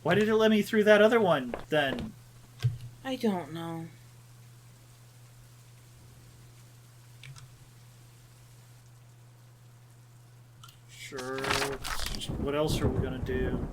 Why did it let me through that other one, then? I don't know. Sure. What else are we gonna do?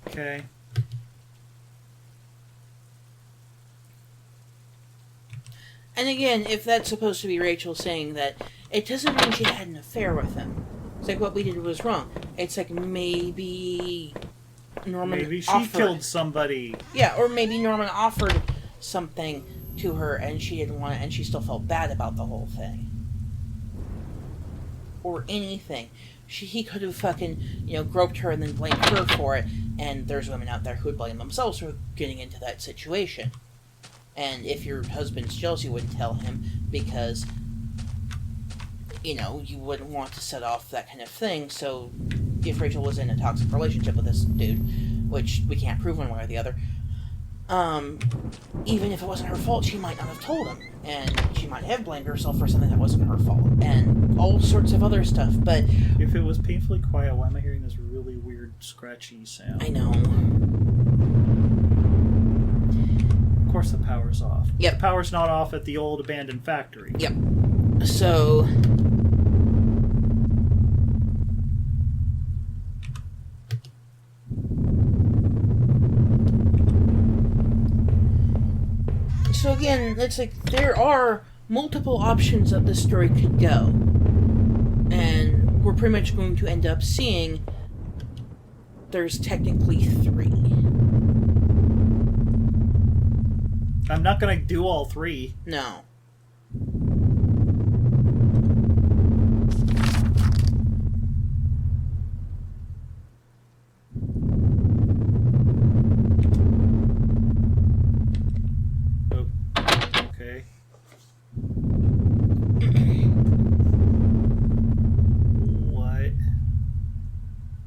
Okay. And again, if that's supposed to be Rachel saying that, it doesn't mean she had an affair with him. It's like, what we did was wrong. It's like, maybe Norman Maybe she offered, killed somebody. Yeah, or maybe Norman offered something to her and she didn't want it, and she still felt bad about the whole thing. Or anything. He could have fucking, groped her and then blamed her for it, and there's women out there who would blame themselves for getting into that situation. And if your husband's jealous, you wouldn't tell him because, you wouldn't want to set off that kind of thing. So if Rachel was in a toxic relationship with this dude, which we can't prove one way or the other, even if it wasn't her fault, she might not have told him. And she might have blamed herself for something that wasn't her fault. And all sorts of other stuff. But if it was painfully quiet, why am I hearing this really weird, scratchy sound? I know. Of course the power's off. Yep. The power's not off at the old abandoned factory. Yep. So... So again, it's like there are multiple options that this story could go. And we're pretty much going to end up seeing there's technically 3. I'm not going to do all 3. No. Okay.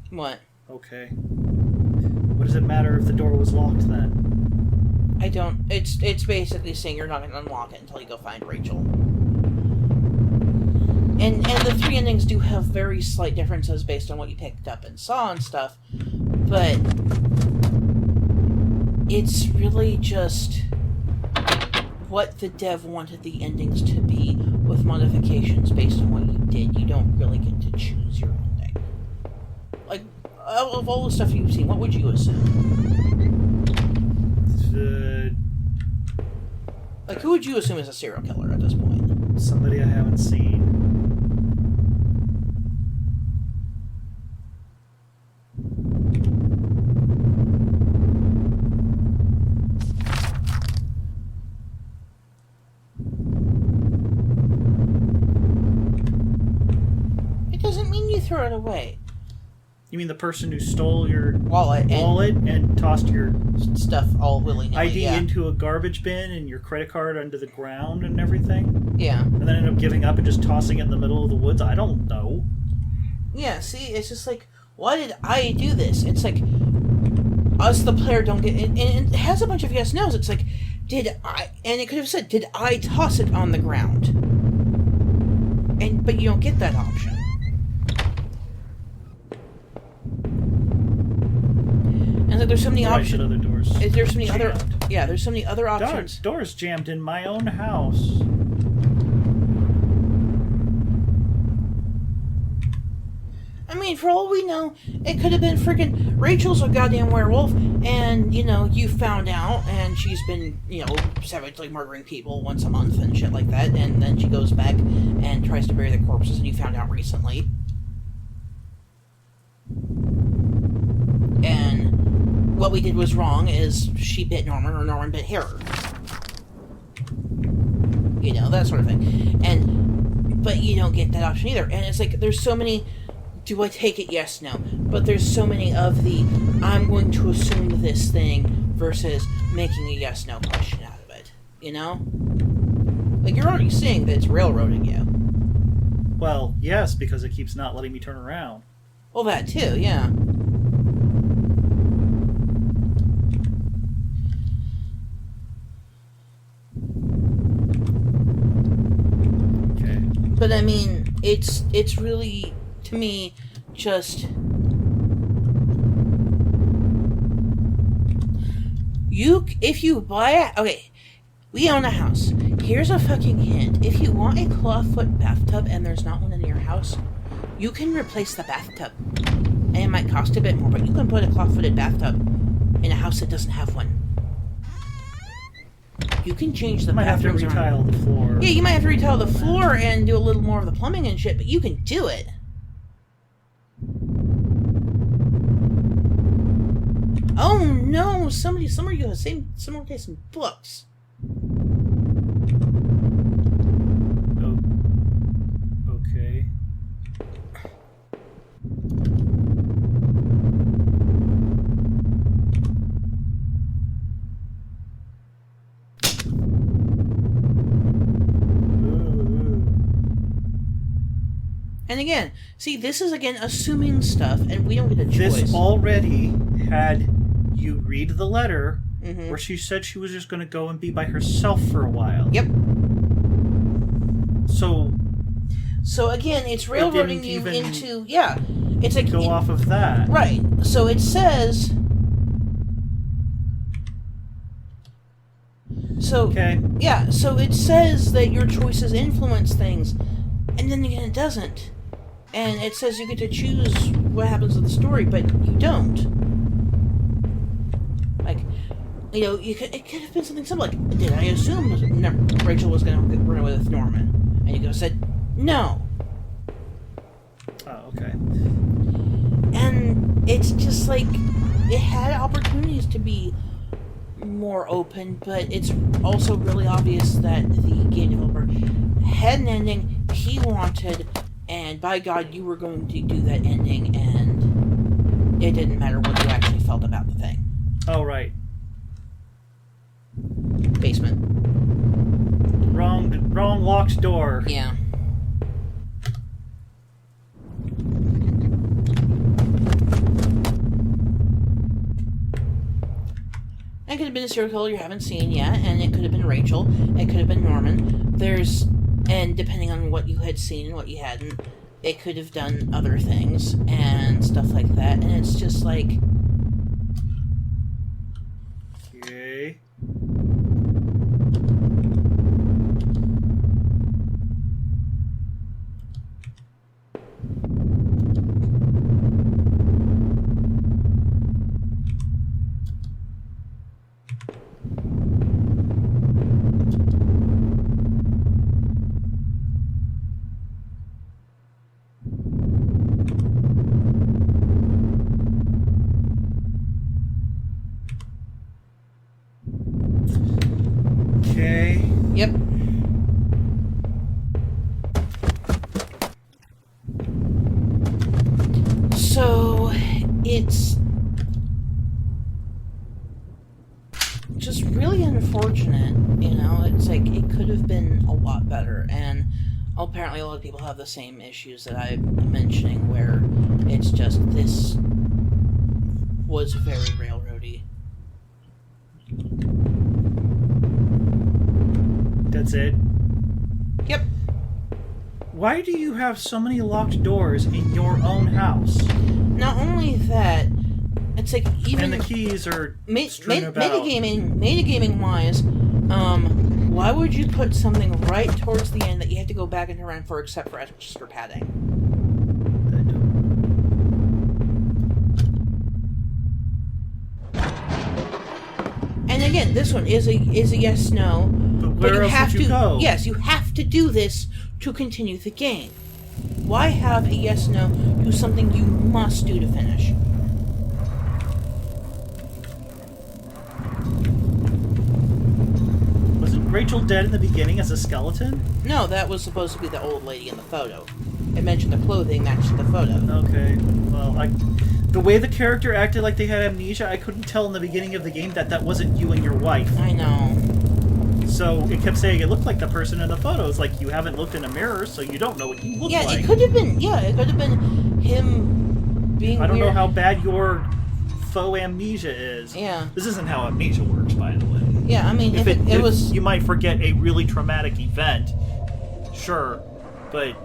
What? Okay. What does it matter if the door was locked then? I don't... It's basically saying you're not going to unlock it until you go find Rachel. And the 3 endings do have very slight differences based on what you picked up and saw and stuff. But... it's really just... what the dev wanted the endings to be, with modifications based on what you did. You don't really get to choose your ending. Like, of all the stuff you've seen, what would you assume? Like, who would you assume is a serial killer at this point? Somebody I haven't seen. It doesn't mean you throw it away. You mean the person who stole your wallet and tossed your stuff all willy-nilly, ID into a garbage bin and your credit card under the ground and everything? Yeah. And then end up giving up and just tossing it in the middle of the woods? I don't know. Yeah, see, it's just like, why did I do this? It's like, us, the player, don't get... And it has a bunch of yes-nos. It's like, did I... And it could have said, did I toss it on the ground? But you don't get that option. And like, there's so many options. Other doors. There's so many other... Yeah, there's so many other options. Doors jammed in my own house. I mean, for all we know, it could have been freaking Rachel's a goddamn werewolf, and, you know, you found out, and she's been, you know, savagely murdering people once a month and shit like that, and then she goes back and tries to bury the corpses, and you found out recently. And what we did was wrong is she bit Norman, or Norman bit her. You know, that sort of thing. But you don't get that option either. And it's like, there's so many... Do I take it? Yes, no. But there's so many of the, I'm going to assume this thing versus making a yes, no question out of it. You know? Like, you're already seeing that it's railroading you. Well, yes, because it keeps not letting me turn around. Well, that too, yeah. Okay. But, I mean, it's really... to me, just... If you buy it... Okay, we own a house. Here's a fucking hint. If you want a clawfoot bathtub and there's not one in your house, you can replace the bathtub. And it might cost a bit more, but you can put a claw-footed bathtub in a house that doesn't have one. You can change the bathrooms around. You might have to retile the floor. Yeah, you might have to retile the floor and do a little more of the plumbing and shit, but you can do it. Oh no! Some of you have the same similar taste in books. Oh. Okay. And again, see, this is again assuming stuff, and we don't get a choice. This already had you read the letter where she said she was just going to go and be by herself for a while. Yep. So again, it's railroading you into... Yeah. It's like... Go off of that. Right. So it says... Okay. Yeah, so it says that your choices influence things, and then again it doesn't. And it says you get to choose what happens with the story, but you don't. Like, it could have been something simple like, did I assume Rachel was going to run away with Norman? And you could have said, no. Oh, okay. And it's just like, it had opportunities to be more open, but it's also really obvious that the game developer had an ending he wanted, and by God, you were going to do that ending, and it didn't matter what you actually felt about the thing. Oh, right. Basement. Wrong locked door. Yeah. It could have been a serial killer you haven't seen yet, and it could have been Rachel, it could have been Norman. And depending on what you had seen and what you hadn't, it could have done other things and stuff like that, and it's just like... Okay. Yep. So, it's just really unfortunate, it's like, it could have been a lot better, and apparently a lot of people have the same issues that I'm mentioning, where it's just, this was very railroady. That's it? Yep. Why do you have so many locked doors in your own house? Not only that, it's like even... And the keys are strewn about. Metagaming wise, why would you put something right towards the end that you have to go back and around for except for extra padding? And again, this one is a yes/no. But where else would you go? Yes, you have to do this to continue the game. Why have a yes/no do something you must do to finish? Wasn't Rachel dead in the beginning as a skeleton? No, that was supposed to be the old lady in the photo. It mentioned the clothing matched the photo. Okay, well, the way the character acted like they had amnesia, I couldn't tell in the beginning of the game that wasn't you and your wife. I know. So it kept saying it looked like the person in the photos. Like, you haven't looked in a mirror, so you don't know what you look like. Yeah, it could have been him being I don't weird. know how bad your faux amnesia is. Yeah. This isn't how amnesia works, by the way. Yeah, I mean, if it was... You might forget a really traumatic event. Sure. But...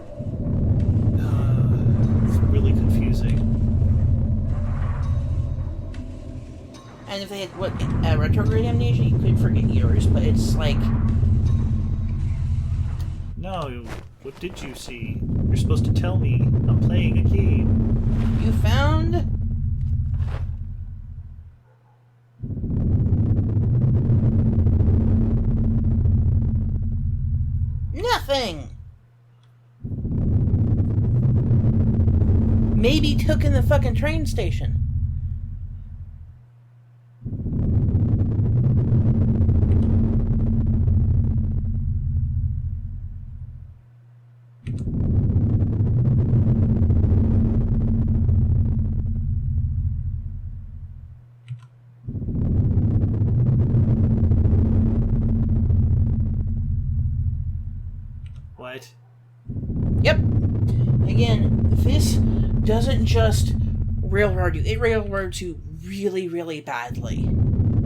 it's really confusing. And if they had, retrograde amnesia, you could forget yours, but it's like... No, what did you see? You're supposed to tell me. I'm playing a game. You found... nothing! Maybe took in the fucking train station. What? Yep. Again, this doesn't just railroad you. It railroads you really, really badly.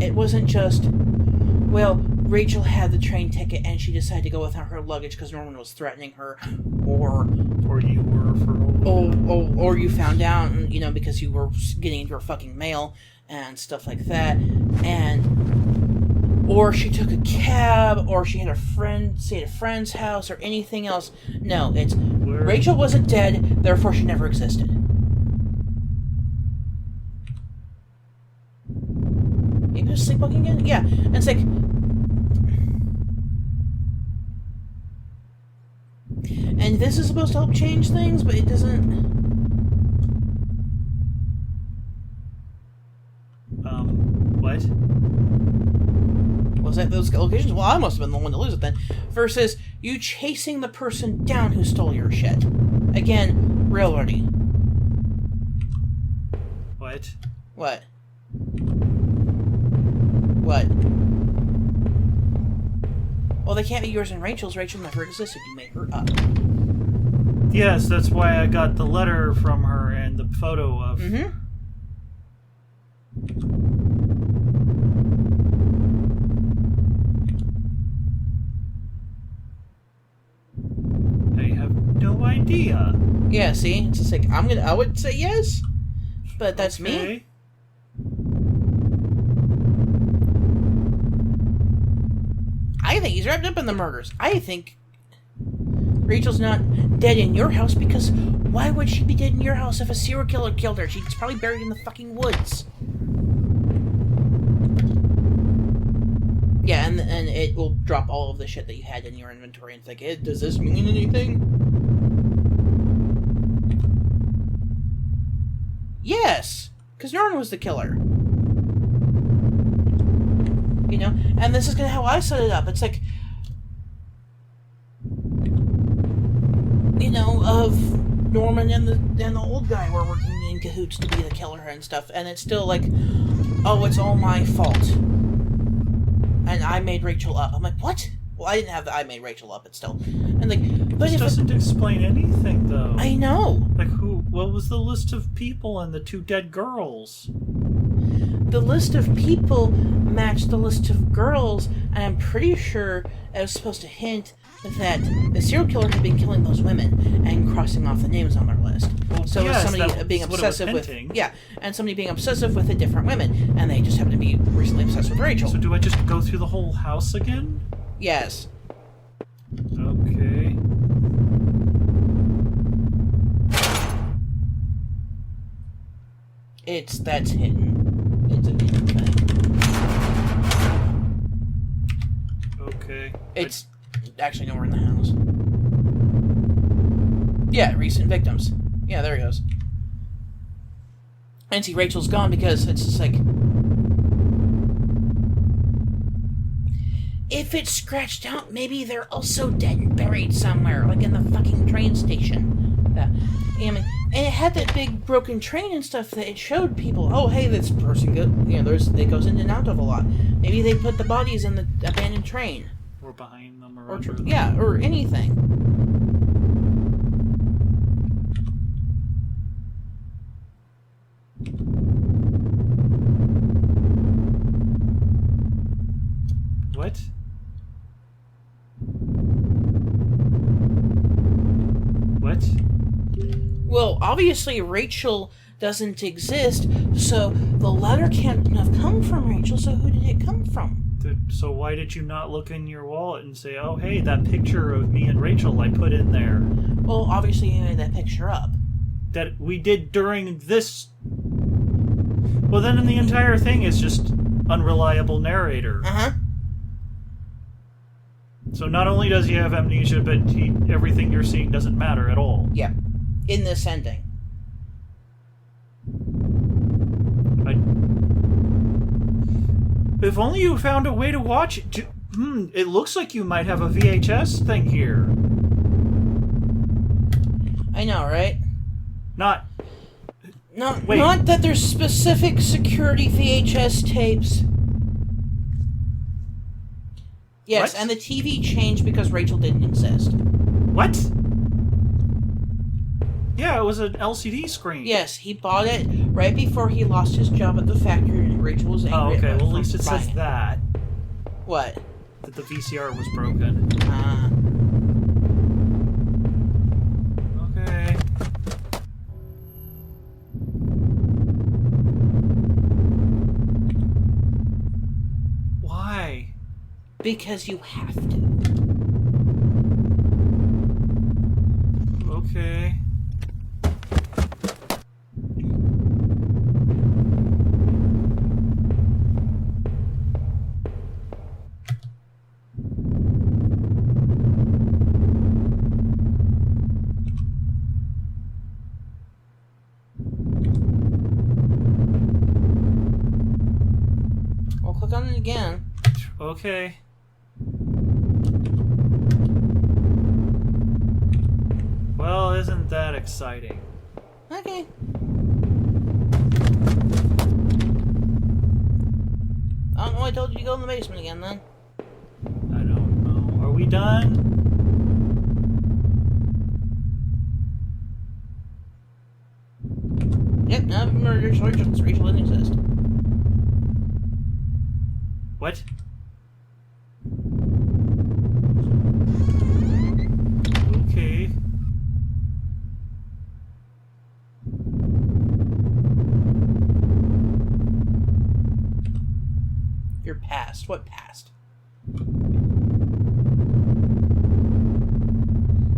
It wasn't just, well, Rachel had the train ticket and she decided to go without her luggage because Norman was threatening her, or you were for or you found out, you know, because you were getting into her fucking mail and stuff like that, or she took a cab, or she had a friend stay at a friend's house, or anything else. No, it's Rachel wasn't dead, therefore she never existed. Maybe just sleepwalking again? Yeah, and it's like, and this is supposed to help change things, but it doesn't. What? Was that those locations? Well, I must have been the one to lose it then. Versus you chasing the person down who stole your shit. Again, railroading. What? What? What? Well, they can't be yours and Rachel's. Rachel never existed. You made her up. Yes, that's why I got the letter from her and the photo of... Mm-hmm. I have no idea. Yeah, see? It's just like, I would say yes, but that's me. I think he's wrapped up in the murders. I think Rachel's not dead in your house because why would she be dead in your house if a serial killer killed her? She's probably buried in the fucking woods. Yeah, and it will drop all of the shit that you had in your inventory and think, does this mean anything? Yes! Because Norman was the killer. You know? And this is kind of how I set it up. It's like, you know, of Norman and the old guy were working in cahoots to be the killer and stuff. And it's still like, oh, it's all my fault. And I made Rachel up. I'm like, what? Well, I didn't have the I made Rachel up, but still. And like, but this doesn't explain anything, though. I know. Like, what was the list of people and the 2 dead girls? The list of people matched the list of girls, and I'm pretty sure it was supposed to hint that the serial killer had been killing those women and crossing off the names on their list. Well, so yes, somebody being obsessive with yeah, and somebody being obsessive with the different women, and they just happen to be recently obsessed with Rachel. So do I just go through the whole house again? Yes. Okay. That's hidden. It's a hidden thing. Okay. It's actually nowhere in the house. Yeah, recent victims. Yeah, there he goes. And see, Rachel's gone because it's just like, if it's scratched out, maybe they're also dead and buried somewhere, like in the fucking train station. And it had that big broken train and stuff that it showed people, oh, hey, this person it goes in and out of a lot. Maybe they put the bodies in the abandoned train. Or behind them, or under them. Yeah, or anything. What? What? Well, obviously Rachel doesn't exist, so the letter can't have come from Rachel, so who did it come from? So why did you not look in your wallet and say, oh, hey, that picture of me and Rachel I put in there? Well, obviously you made that picture up. That we did during this... Well, then the entire thing is just unreliable narrator. Uh-huh. So not only does he have amnesia, but everything you're seeing doesn't matter at all. Yeah. In this ending. If only you found a way to watch it. It looks like you might have a VHS thing here. I know, right? Not that there's specific security VHS tapes. Yes, what? And the TV changed because Rachel didn't exist. What? Yeah, it was an LCD screen. Yes, he bought it right before he lost his job at the factory, and Rachel was angry. Oh, okay. At Well, at least it says buying that What? the VCR was broken. Okay. Why? Because you have to. Okay. We'll click on it again. Okay. Well, isn't that exciting? Okay. I don't know why I told you to go in the basement again, then. I don't know. Are we done? Yep, now Rachel didn't exist. What? Okay. Your past. What past?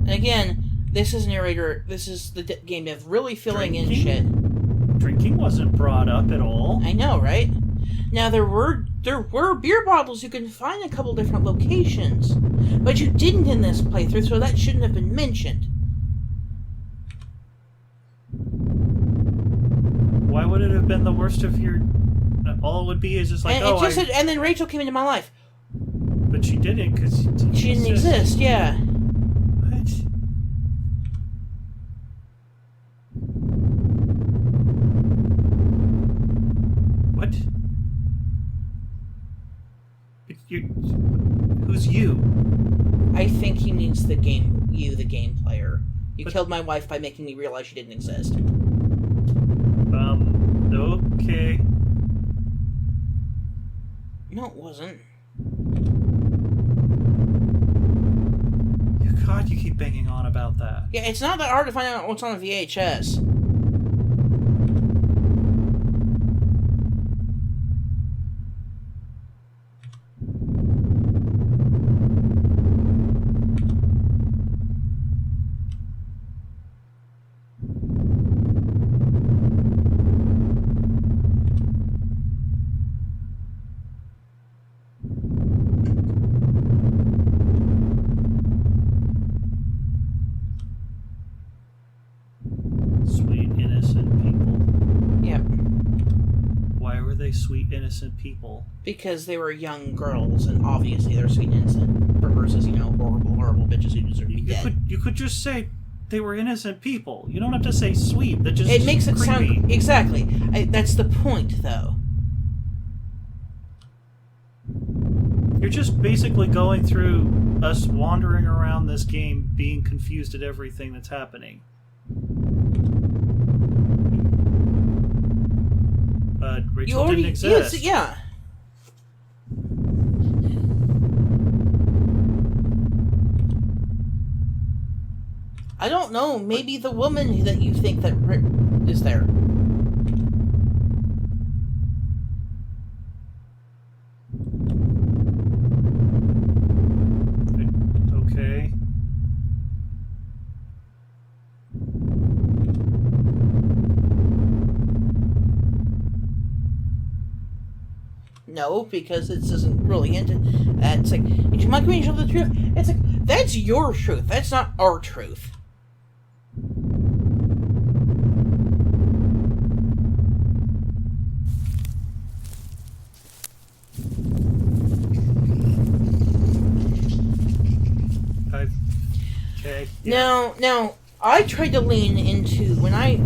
And again, this is narrator. This is the game of really filling in shit. Drinking wasn't brought up at all. I know, right? Now there were beer bottles you can find in a couple different locations, but you didn't in this playthrough, so that shouldn't have been mentioned. Why would it have been the worst of your... All it would be is just like, and then Rachel came into my life. But she didn't, because She didn't exist, yeah. What? What? Who's you? I think he means the game player. You killed my wife by making me realize she didn't exist. Okay. No, it wasn't. God, you keep banging on about that. Yeah, it's not that hard to find out what's on a VHS. Sweet innocent people, because they were young girls, and obviously they're sweet and innocent versus horrible bitches who deserve to be dead. You could just say they were innocent people. You don't have to say sweet. That just it makes it creepy. Sound exactly. That's the point, though. You're just basically going through us wandering around this game, being confused at everything that's happening. Rachel didn't exist. Yeah. I don't know. Maybe the woman that you think that is there. Okay. No, because it isn't really into. It's like, did you mind me show the truth? It's like, that's your truth. That's not our truth. Okay. Yeah. Now, I tried to lean into when I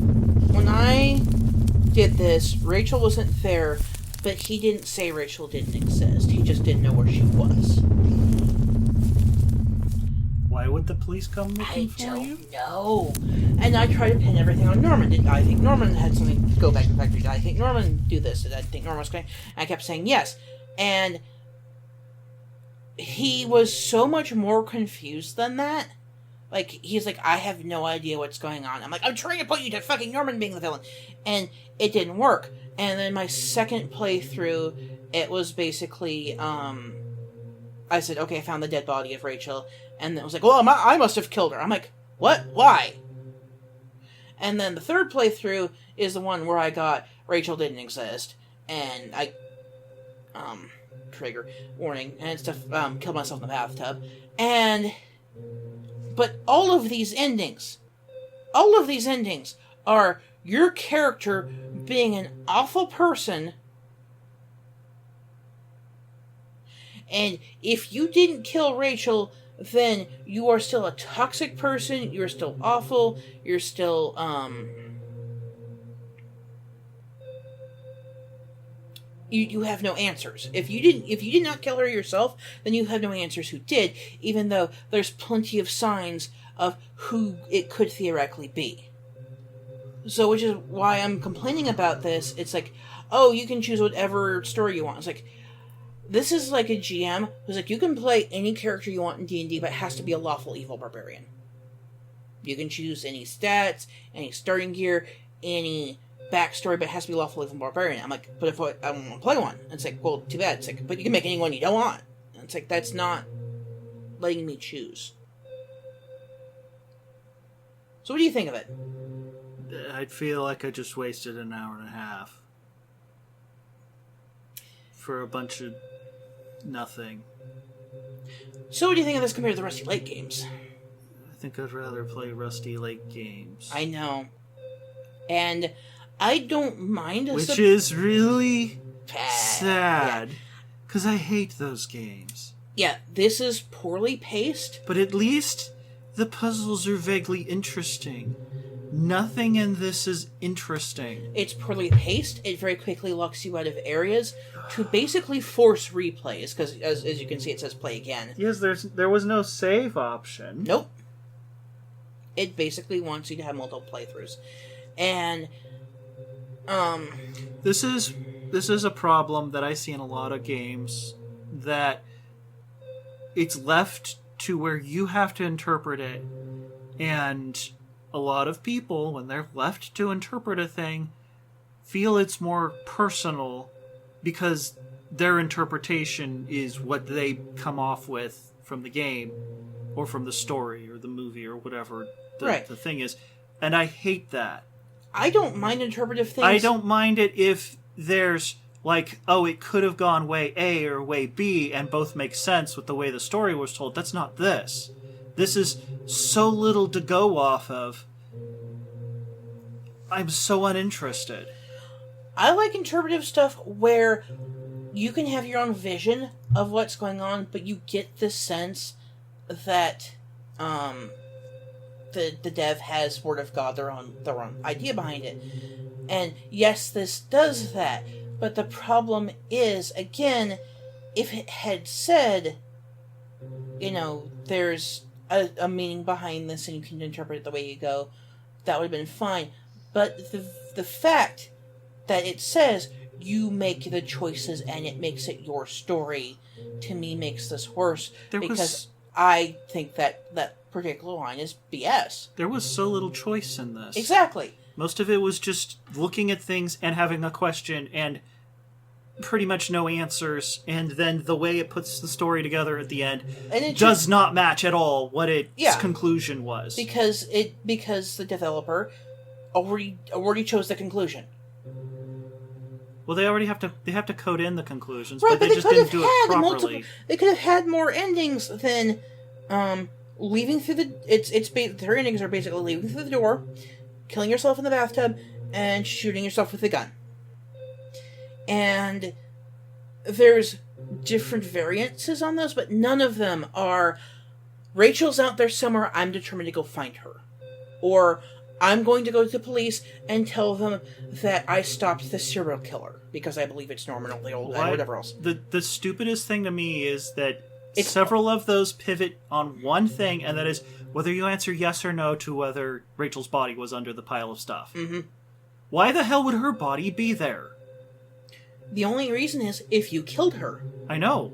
did this. Rachel wasn't there. But he didn't say Rachel didn't exist. He just didn't know where she was. Why would the police come looking for you? I don't know. And I try to pin everything on Norman. Did I think Norman had something go back to the factory? Did I think Norman do this? Did I think Norman was going? And I kept saying yes. And he was so much more confused than that. Like, he's like, I have no idea what's going on. I'm like, I'm trying to put you to fucking Norman being the villain. And it didn't work. And then my second playthrough, it was basically, I said, okay, I found the dead body of Rachel. And it was like, well, I must have killed her. I'm like, what? Why? And then the third playthrough is the one where I got Rachel didn't exist. And I, trigger, warning, and stuff, killed myself in the bathtub. But all of these endings are your character being an awful person. And if you didn't kill Rachel, then you are still a toxic person, you're still awful, you're still, You have no answers. If you did not kill her yourself, then you have no answers who did, even though there's plenty of signs of who it could theoretically be. So, which is why I'm complaining about this. It's like, oh, you can choose whatever story you want. It's like, this is like a GM who's like, you can play any character you want in D&D, but it has to be a lawful evil barbarian. You can choose any stats, any starting gear, any backstory, but it has to be lawful evil barbarian. I'm like, but if I want to play one, it's like, well, too bad. It's like, but you can make anyone you don't want. And it's like, that's not letting me choose. So what do you think of it? I'd feel like I just wasted an hour and a half for a bunch of nothing. So what do you think of this compared to the Rusty Lake games? I think I'd rather play Rusty Lake games. I know. And I don't mind which is really sad. Because I hate those games. Yeah, this is poorly paced. But at least the puzzles are vaguely interesting. Nothing in this is interesting. It's poorly paced. It very quickly locks you out of areas to basically force replays. Because as you can see, it says play again. Yes, there was no save option. Nope. It basically wants you to have multiple playthroughs. And this is a problem that I see in a lot of games, that it's left to where you have to interpret it, and a lot of people, when they're left to interpret a thing, feel it's more personal because their interpretation is what they come off with from the game or from the story or the movie or whatever the thing is. And I hate that. I don't mind interpretive things. I don't mind it if there's like, oh, it could have gone way A or way B and both make sense with the way the story was told. That's not this. This is so little to go off of. I'm so uninterested. I like interpretive stuff where you can have your own vision of what's going on, but you get the sense that the dev has Word of God, their own idea behind it. And yes, this does that, but the problem is, again, if it had said, there's a meaning behind this and you can interpret it the way you go, that would have been fine. But the fact that it says you make the choices and it makes it your story, to me makes this worse. Because I think that particular line is BS. There was so little choice in this. Exactly. Most of it was just looking at things and having a question and pretty much no answers, and then the way it puts the story together at the end does not match at all what its conclusion was. Because the developer already chose the conclusion. Well, they have to code in the conclusions, right, but they just didn't do it properly. They could have had more endings than leaving through the their endings are basically leaving through the door, killing yourself in the bathtub, and shooting yourself with a gun. And there's different variances on those, but none of them are Rachel's out there somewhere, I'm determined to go find her. Or I'm going to go to the police and tell them that I stopped the serial killer because I believe it's Norman or whatever else. The stupidest thing to me is that several of those pivot on one thing, and that is whether you answer yes or no to whether Rachel's body was under the pile of stuff. Mm-hmm. Why the hell would her body be there? The only reason is if you killed her. I know.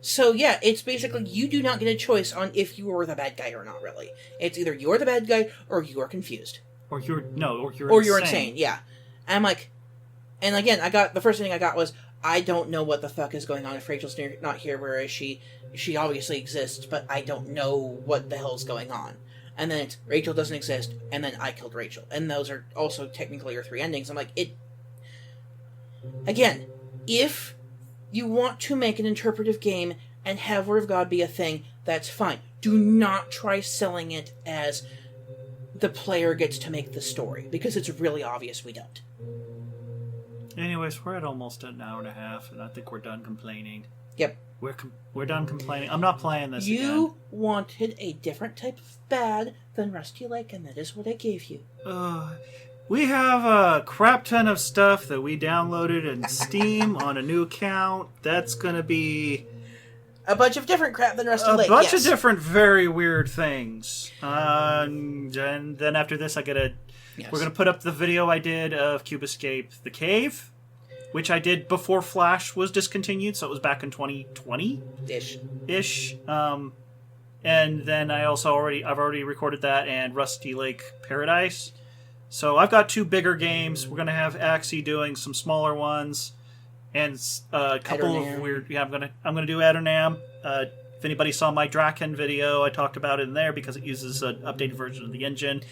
So yeah, it's basically you do not get a choice on if you were the bad guy or not. Really, it's either you're the bad guy or you are confused, or you're insane. Yeah, and I'm like, and again, the first thing I got was I don't know what the fuck is going on if Rachel's not here. Where is she? She obviously exists, but I don't know what the hell's going on. And then it's Rachel doesn't exist, and then I killed Rachel, and those are also technically your 3 endings. I'm like, it. Again, if you want to make an interpretive game and have Word of God be a thing, that's fine. Do not try selling it as the player gets to make the story, because it's really obvious we don't. Anyways, we're at almost an hour and a half, and I think we're done complaining. Yep. We're done complaining. I'm not playing this again. You wanted a different type of bad than Rusty Lake, and that is what I gave you. We have a crap ton of stuff that we downloaded in Steam on a new account. That's going to be a bunch of different crap than Rusty Lake. A bunch of different, very weird things. And then after this, we're going to put up the video I did of Cube Escape the Cave, which I did before Flash was discontinued, so it was back in 2020 ish. And then I've already recorded that and Rusty Lake Paradise. So I've got 2 bigger games. We're gonna have Axie doing some smaller ones, and a couple of weird. Yeah, I'm gonna do Adonam. If anybody saw my Draken video, I talked about it in there because it uses an updated version of the engine.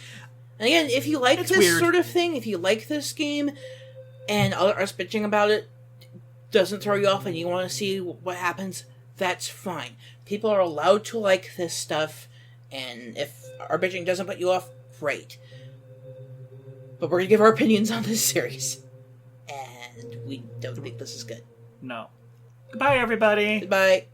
And again, if you like this sort of thing, if you like this game, and us bitching about it doesn't throw you off, and you want to see what happens, that's fine. People are allowed to like this stuff, and if our bitching doesn't put you off, great. But we're going to give our opinions on this series. And we don't think this is good. No. Goodbye, everybody. Goodbye.